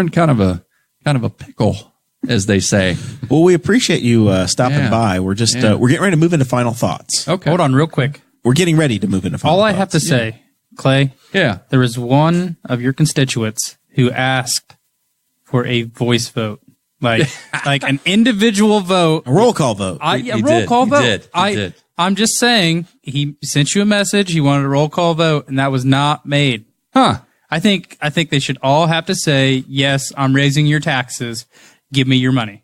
Speaker 6: kind of a pickle, as they say.
Speaker 2: Well, we appreciate you stopping by. We're just we're getting ready to move into final thoughts.
Speaker 4: Okay, hold on, real quick.
Speaker 2: We're getting ready to move into final thoughts.
Speaker 4: All I have to say, Clay.
Speaker 6: Yeah,
Speaker 4: there was one of your constituents who asked for a voice vote, like an individual vote,
Speaker 2: a roll call vote.
Speaker 4: Roll call vote. He did. I'm just saying, he sent you a message. He wanted a roll call vote, and that was not made.
Speaker 6: Huh?
Speaker 4: I think they should all have to say, yes, I'm raising your taxes. Give me your money.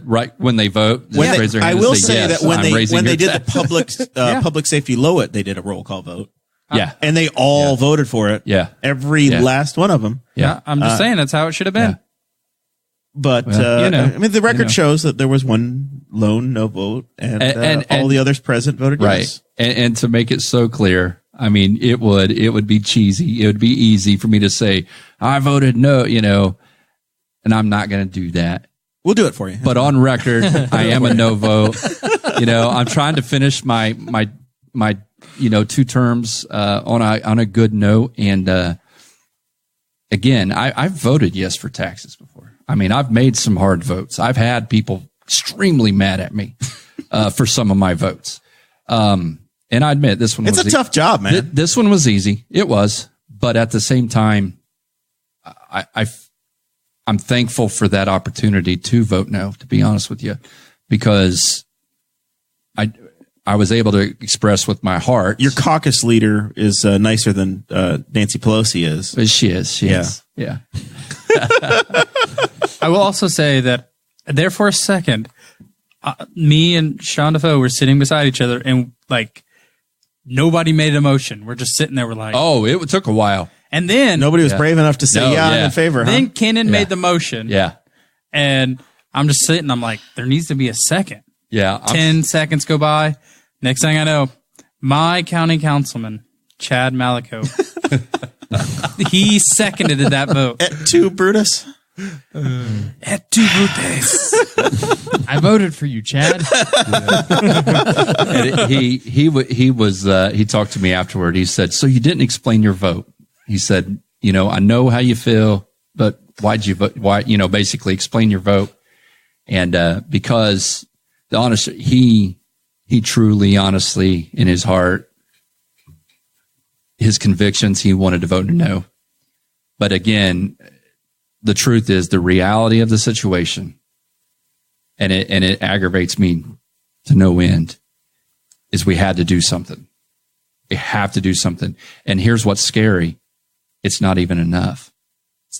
Speaker 6: Right when they vote,
Speaker 2: I will say that when they did the public safety Lowit, they did a roll call vote.
Speaker 6: Yeah.
Speaker 2: And they all voted for it.
Speaker 6: Yeah.
Speaker 2: Every last one of them.
Speaker 4: Yeah. I'm just saying that's how it should have been.
Speaker 2: Yeah. But, I mean, the record shows that there was one lone no vote and all the others present voted yes.
Speaker 6: Right. And to make it so clear, I mean, it would be cheesy. It would be easy for me to say, I voted no, and I'm not going to do that.
Speaker 2: We'll do it for you.
Speaker 6: But on record, I am a no vote. I'm trying to finish my 2 terms on a good note. And again, I've voted yes for taxes before. I mean, I've made some hard votes. I've had people extremely mad at me for some of my votes. And I admit this one
Speaker 2: it's a tough job, man.
Speaker 6: This one was easy. It was, but at the same time, I'm thankful for that opportunity to vote no, to be honest with you, because I was able to express with my heart.
Speaker 2: Your caucus leader is nicer than Nancy Pelosi is.
Speaker 6: She is. Yeah.
Speaker 4: I will also say that there for a second, me and Sean Defoe were sitting beside each other, and like nobody made a motion. We're just sitting there. We're like,
Speaker 6: oh, it took a while.
Speaker 4: And then
Speaker 2: nobody was brave enough to say, I'm in favor.
Speaker 4: Then Kenan made the motion.
Speaker 6: Yeah.
Speaker 4: And I'm just sitting. I'm like, there needs to be a second.
Speaker 6: Yeah.
Speaker 4: 10 seconds go by. Next thing I know, my county councilman, Chad Malico, he seconded that vote.
Speaker 2: Et tu, Brutus?
Speaker 4: Et tu, Brutus?
Speaker 3: I voted for you, Chad.
Speaker 6: And he talked to me afterward. He said, so you didn't explain your vote. He said, I know how you feel, but why'd you vote? Why, basically explain your vote. And, because the honest, he truly, honestly, in his heart, his convictions, he wanted to vote no. But again, the truth is the reality of the situation, and it aggravates me to no end, is we had to do something. We have to do something. And here's what's scary. It's not even enough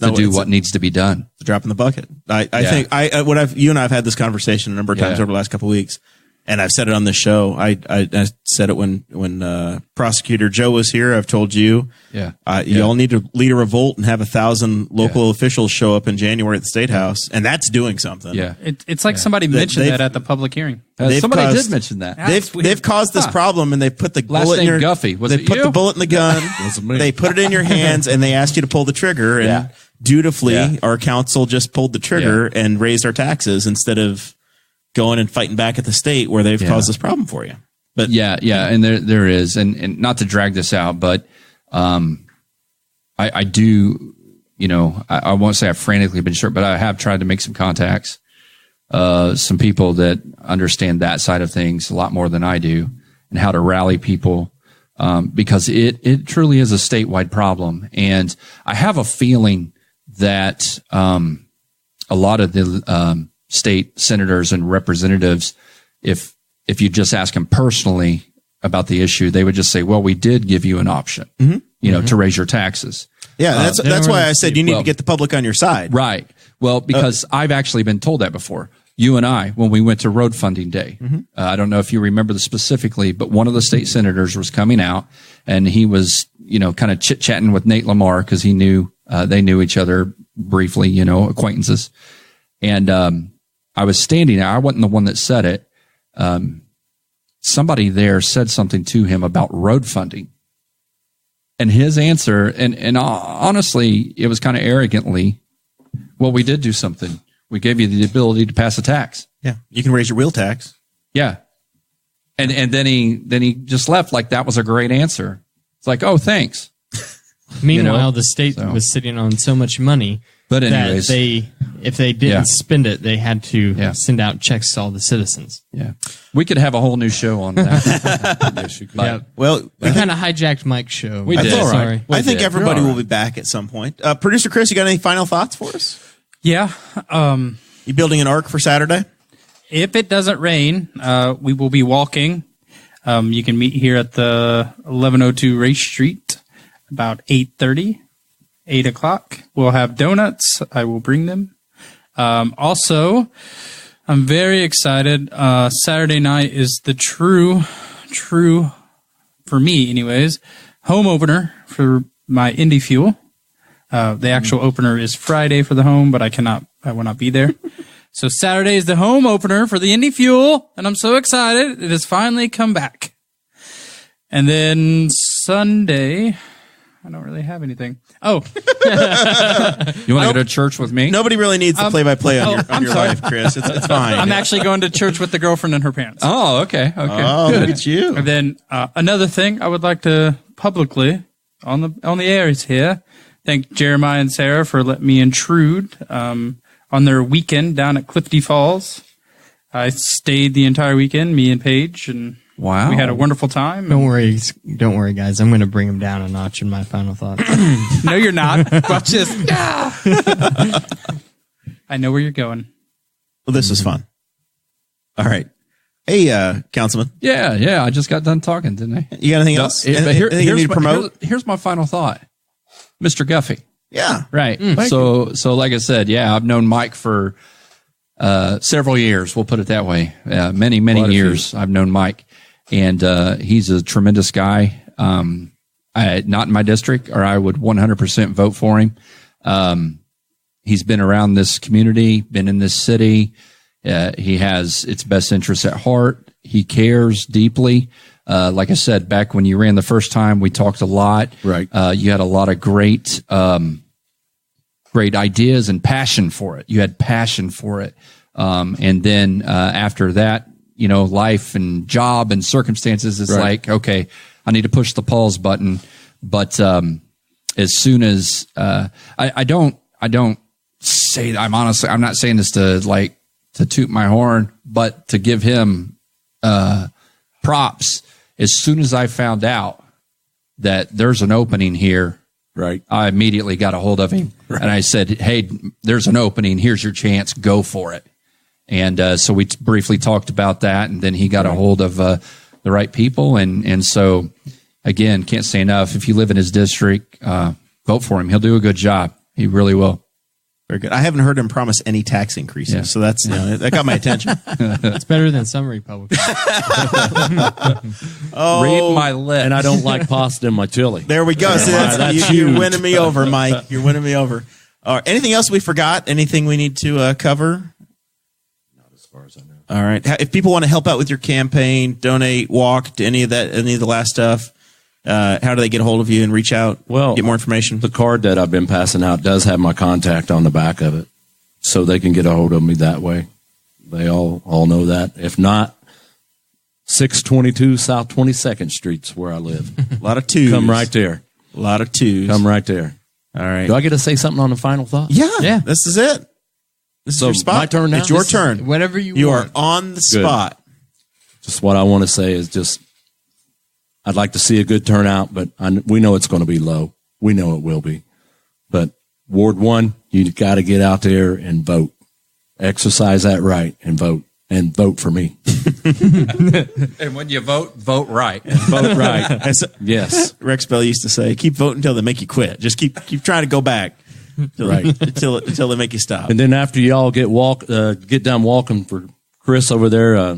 Speaker 6: to do what needs to be done.
Speaker 2: The drop in the bucket. I think you and I have had this conversation a number of times over the last couple of weeks. And I've said it on this show. I said it when Prosecutor Joe was here. I've told you, you all need to lead a revolt and have 1,000 local officials show up in January at the State House, and that's doing something.
Speaker 6: Yeah,
Speaker 4: it's like somebody mentioned that at the public hearing.
Speaker 6: Somebody did mention that.
Speaker 2: They've caused this problem, and they've put the bullet in your
Speaker 6: Guffey.
Speaker 2: They put the bullet in the gun. They put it in your hands, and they asked you to pull the trigger. And dutifully, our council just pulled the trigger and raised our taxes instead of going and fighting back at the state where they've caused this problem for you. But
Speaker 6: and there is, and not to drag this out, but I do, I won't say I've frantically been sure, but I have tried to make some contacts, some people that understand that side of things a lot more than I do, and how to rally people, because it truly is a statewide problem. And I have a feeling that a lot of the state senators and representatives, if you just ask them personally about the issue, they would just say, well, we did give you an option, to raise your taxes.
Speaker 2: Yeah, that's why I said you need to get the public on your side.
Speaker 6: Right. Well, because I've actually been told that before. You and I, when we went to road funding day, I don't know if you remember this specifically, but one of the state senators was coming out, and he was, kind of chit-chatting with Nate Lamar, because he knew, they knew each other briefly, acquaintances. And, I was standing there. I wasn't the one that said it. Somebody there said something to him about road funding. And his answer, and honestly, it was kind of arrogantly, well, we did do something. We gave you the ability to pass a tax.
Speaker 2: Yeah. You can raise your wheel tax.
Speaker 6: Yeah. And then he just left like that was a great answer. It's like, oh, thanks.
Speaker 3: Meanwhile, the state was sitting on so much money.
Speaker 6: But anyways,
Speaker 3: that if they didn't spend it, they had to send out checks to all the citizens.
Speaker 6: Yeah. We could have a whole new show on that.
Speaker 5: Yes, you could.
Speaker 3: Yeah.
Speaker 2: Well,
Speaker 3: We kind of hijacked Mike's show.
Speaker 6: We did.
Speaker 3: Sorry.
Speaker 2: I think everybody will be back at some point. Producer Chris, you got any final thoughts for us?
Speaker 4: Yeah.
Speaker 2: You building an ark for Saturday?
Speaker 4: If it doesn't rain, we will be walking. You can meet here at the 1102 Race Street about 8:30. 8 o'clock. We'll have donuts. I will bring them. Also, I'm very excited. Saturday night is the true, for me anyways, home opener for my Indy Fuel. The actual opener is Friday for the home, but I will not be there. So Saturday is the home opener for the Indy Fuel, and I'm so excited. It has finally come back. And then Sunday, I don't really have anything. Oh,
Speaker 6: You want to go to church with me?
Speaker 2: Nobody really needs the play-by-play on
Speaker 4: I'm
Speaker 2: your
Speaker 4: sorry.
Speaker 2: life, Chris. It's fine.
Speaker 4: I'm actually going to church with the girlfriend and her parents.
Speaker 6: Oh, okay.
Speaker 2: Oh, look at you.
Speaker 4: And then another thing I would like to publicly on the air is here thank Jeremiah and Sarah for letting me intrude on their weekend down at Clifty Falls. I stayed the entire weekend, me and Paige, and
Speaker 6: Wow.
Speaker 4: we had a wonderful time.
Speaker 3: Don't worry, guys. I'm going to bring him down a notch in my final thoughts.
Speaker 4: No, you're not. Watch this. I know where you're going.
Speaker 2: Well, this was fun. All right. Hey, Councilman,
Speaker 6: Yeah. I just got done talking, didn't I?
Speaker 2: you got anything else?
Speaker 6: But
Speaker 2: Anything you need to promote?
Speaker 6: Here's my final thought. Mr. Guffey.
Speaker 2: Yeah.
Speaker 6: Right. So like I said, I've known Mike for several years. We'll put it that way. Many years I've known Mike, and he's a tremendous guy. Not in my district, or I would 100% vote for him. He's been around this community, been in this city. He has its best interests at heart. He cares deeply. Like I said, back when you ran the first time, we talked a lot.
Speaker 5: Right.
Speaker 6: You had a lot of great ideas and passion for it. You had passion for it. And then after that, life and job and circumstances, it's like, okay, I need to push the pause button. But as soon as I don't say that, I'm not saying this to toot my horn, but to give him props. As soon as I found out that there's an opening here,
Speaker 5: Right.
Speaker 6: I immediately got a hold of him and I said, "Hey, there's an opening. Here's your chance. Go for it." And so we briefly talked about that, and then he got a hold of the right people. And so, again, can't say enough. If you live in his district, vote for him. He'll do a good job. He really will.
Speaker 2: Very good. I haven't heard him promise any tax increases, so that's that got my attention.
Speaker 3: It's better than some Republicans.
Speaker 6: Read my lips.
Speaker 5: And I don't like pasta in my chili.
Speaker 2: There we go. See,
Speaker 5: That's
Speaker 2: you're
Speaker 5: huge.
Speaker 2: winning me over, Mike. You're winning me over. Anything else we forgot? Anything we need to cover?
Speaker 5: Not as far as I know.
Speaker 2: All right. If people want to help out with your campaign, donate, walk, to any of the last stuff, how do they get a hold of you and reach out?
Speaker 5: Well,
Speaker 2: get more information.
Speaker 5: The card that I've been passing out does have my contact on the back of it, so they can get a hold of me that way. They all know that. If not, 622 South 22nd Street's where I live.
Speaker 2: A lot of twos.
Speaker 5: Come right there.
Speaker 2: A lot of twos.
Speaker 5: Come right there.
Speaker 2: All right.
Speaker 5: Do I get to say something on the final thought?
Speaker 2: Yeah. This is it. This
Speaker 5: So
Speaker 2: is your spot.
Speaker 5: my turn now?
Speaker 2: It's your
Speaker 5: This is-
Speaker 2: turn.
Speaker 3: Whatever you
Speaker 2: You
Speaker 3: want.
Speaker 2: are on the
Speaker 5: Good.
Speaker 2: spot.
Speaker 5: Just what I want to say is just, I'd like to see a good turnout, but we know it's going to be low. We know it will be. But Ward 1, you got to get out there and vote. Exercise that right and vote. And vote for me.
Speaker 6: And when you vote right.
Speaker 5: Vote right.
Speaker 2: As
Speaker 5: Yes.
Speaker 2: Rex Bell used to say, keep voting until they make you quit. Just keep trying to go back
Speaker 5: Right.
Speaker 2: until they make you stop.
Speaker 5: And then after y'all get done walking for Chris over there,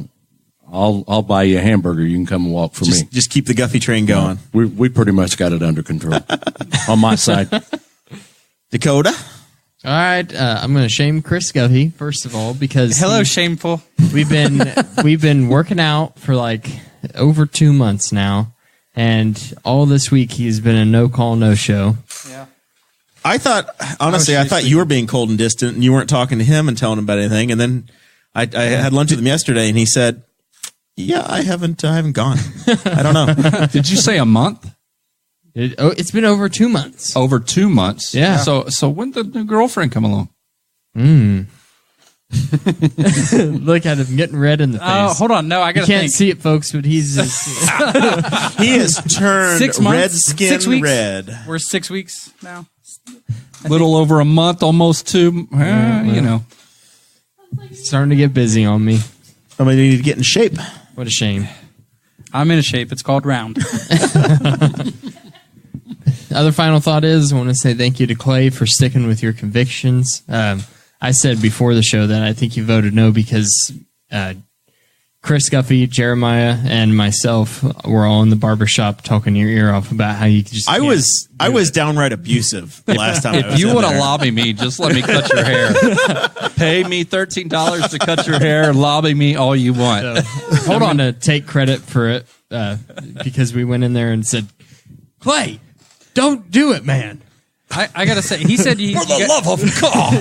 Speaker 5: I'll buy you a hamburger. You can come and walk for me.
Speaker 2: Just keep the Guffey train going.
Speaker 5: We pretty much got it under control on my side.
Speaker 2: Dakota?
Speaker 3: All right, I'm going to shame Chris Guffey first of all because
Speaker 4: Hello, shameful.
Speaker 3: we've been working out for like over 2 months now, and all this week he's been a no call, no show.
Speaker 4: Yeah.
Speaker 2: I thought you were being cold and distant, and you weren't talking to him and telling him about anything. And then I had lunch with him yesterday, and he said, "Yeah, I haven't gone. I don't know."
Speaker 6: Did you say a month?
Speaker 3: It's been over 2 months.
Speaker 6: Over 2 months.
Speaker 3: Yeah.
Speaker 6: So when did the new girlfriend come along?
Speaker 3: Look at him getting red in the face.
Speaker 4: Oh, hold on. No, I got
Speaker 3: You
Speaker 4: to
Speaker 3: can't
Speaker 4: think.
Speaker 3: see it, folks, but he's just,
Speaker 2: He has turned
Speaker 4: 6 months?
Speaker 2: red skin
Speaker 4: 6 weeks?
Speaker 2: red.
Speaker 4: We're 6 weeks now.
Speaker 6: Little over a month, almost 2. You know.
Speaker 3: starting to get busy on me.
Speaker 2: Somebody need to get in shape.
Speaker 3: What a shame.
Speaker 4: I'm in a shape. It's called round.
Speaker 3: Other final thought is I want to say thank you to Clay for sticking with your convictions. I said before the show that I think you voted no because Chris Guffey, Jeremiah, and myself were all in the barbershop talking your ear off about how you just
Speaker 2: I was downright abusive the last time. I was
Speaker 6: If you
Speaker 2: in
Speaker 6: want to
Speaker 2: there.
Speaker 6: lobby me, just let me cut your hair. Pay me $13 to cut your hair. Lobby me all you want.
Speaker 3: Hold on to take credit for it because we went in there and said, Clay, Don't do it, man.
Speaker 4: I gotta say, he said he.
Speaker 6: For the love of God.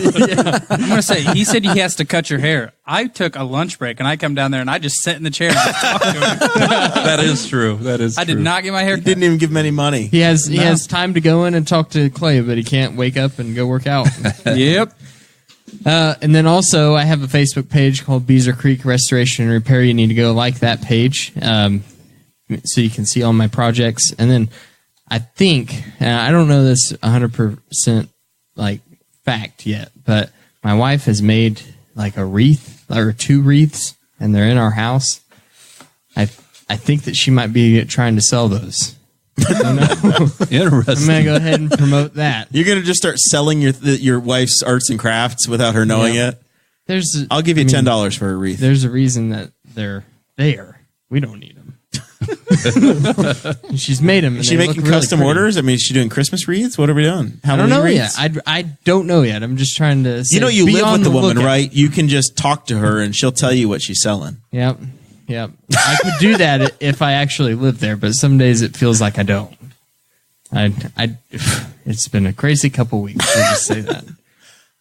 Speaker 4: I'm gonna say he said he has to cut your hair. I took a lunch break and I come down there and I just sit in the chair and just talk to him.
Speaker 6: That is true. That is.
Speaker 4: I did not get my hair.
Speaker 2: Didn't even give him any money.
Speaker 3: He has time to go in and talk to Clay, but he can't wake up and go work out.
Speaker 4: Yep.
Speaker 3: And then also, I have a Facebook page called Beezer Creek Restoration and Repair. You need to go like that page so you can see all my projects. And then I think, I don't know this 100% like fact yet, but my wife has made like a wreath or 2 wreaths, and they're in our house. I think that she might be trying to sell those. I don't know.
Speaker 6: Interesting.
Speaker 3: I'm gonna go ahead and promote that.
Speaker 2: You're gonna just start selling your wife's arts and crafts without her knowing it. I'll give you $10 for a wreath.
Speaker 3: There's a reason that they're there. We don't need them. She's made them.
Speaker 2: Is she making custom orders? I mean, is she doing Christmas wreaths? What are we doing?
Speaker 3: I don't know
Speaker 2: wreaths?
Speaker 3: yet. I don't know yet. I'm just trying to. Say,
Speaker 2: You live with the woman,
Speaker 3: lookout.
Speaker 2: right? You can just talk to her and she'll tell you what she's selling.
Speaker 3: Yep. I could do that if I actually lived there, but some days it feels like I don't. It's been a crazy couple weeks. I'll just say that.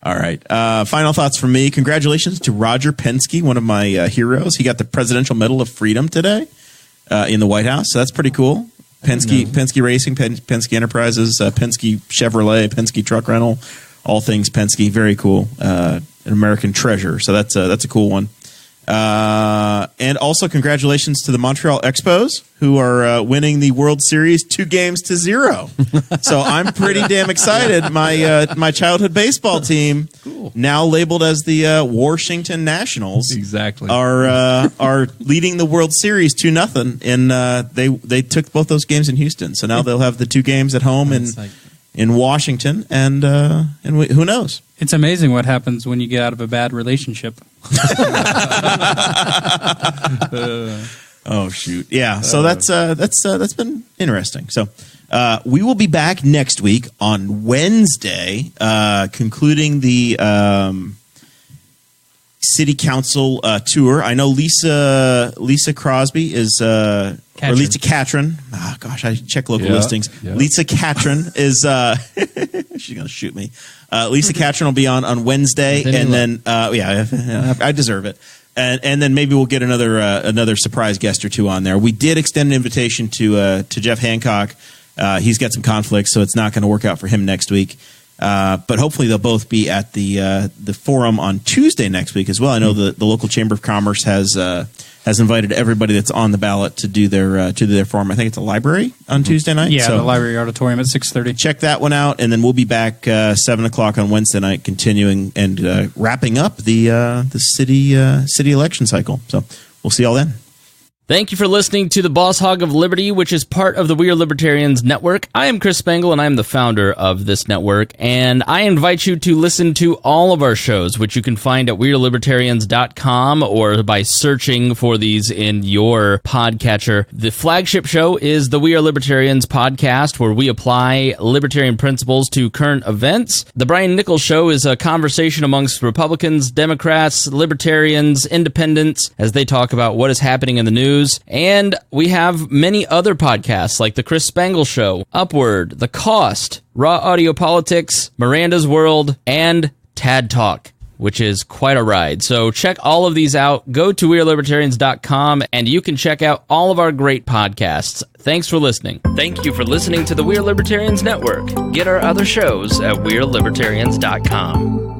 Speaker 2: All right. Final thoughts from me. Congratulations to Roger Penske, one of my heroes. He got the Presidential Medal of Freedom today in the White House. So that's pretty cool. Penske Racing, Penske Enterprises, Penske Chevrolet, Penske Truck Rental, all things Penske. Very cool. An American treasure. So that's a cool one. And also congratulations to the Montreal Expos, who are winning the World Series 2-0. So I'm pretty damn excited. My childhood baseball team, now labeled as the Washington Nationals,
Speaker 6: Exactly.
Speaker 2: are leading the World Series 2-0, and they took both those games in Houston. So now they'll have the 2 games at home in Washington, and who knows?
Speaker 4: It's amazing what happens when you get out of a bad relationship.
Speaker 2: Oh shoot! Yeah, so that's been interesting. So we will be back next week on Wednesday, concluding the city council tour. I know Lisa Crosby is or Lisa Catron. Oh gosh, I check local listings.
Speaker 6: Yeah.
Speaker 2: Lisa Catron is she's gonna shoot me. Lisa Catron will be on Wednesday, and then I deserve it. And then maybe we'll get another surprise guest or 2 on there. We did extend an invitation to Jeff Hancock. He's got some conflicts, so it's not going to work out for him next week. But hopefully they'll both be at the forum on Tuesday next week as well. I know the local Chamber of Commerce has invited everybody that's on the ballot to do their forum. I think it's a library on Tuesday night.
Speaker 4: Yeah,
Speaker 2: so
Speaker 4: the library auditorium at 6:30.
Speaker 2: check that one out, and then we'll be back 7:00 on Wednesday night, continuing and wrapping up the city election cycle. So we'll see y'all then.
Speaker 1: Thank you for listening to the Boss Hog of Liberty, which is part of the We Are Libertarians Network. I am Chris Spangle, and I am the founder of this network, and I invite you to listen to all of our shows, which you can find at WeAreLibertarians.com or by searching for these in your podcatcher. The flagship show is the We Are Libertarians podcast, where we apply libertarian principles to current events. The Brian Nichols Show is a conversation amongst Republicans, Democrats, Libertarians, Independents, as they talk about what is happening in the news. And we have many other podcasts like The Chris Spangle Show, Upward, The Cost, Raw Audio Politics, Miranda's World, and Tad Talk, which is quite a ride. So check all of these out. Go to WeAreLibertarians.com and you can check out all of our great podcasts. Thanks for listening. Thank you for listening to the We Are Libertarians Network. Get our other shows at WeAreLibertarians.com.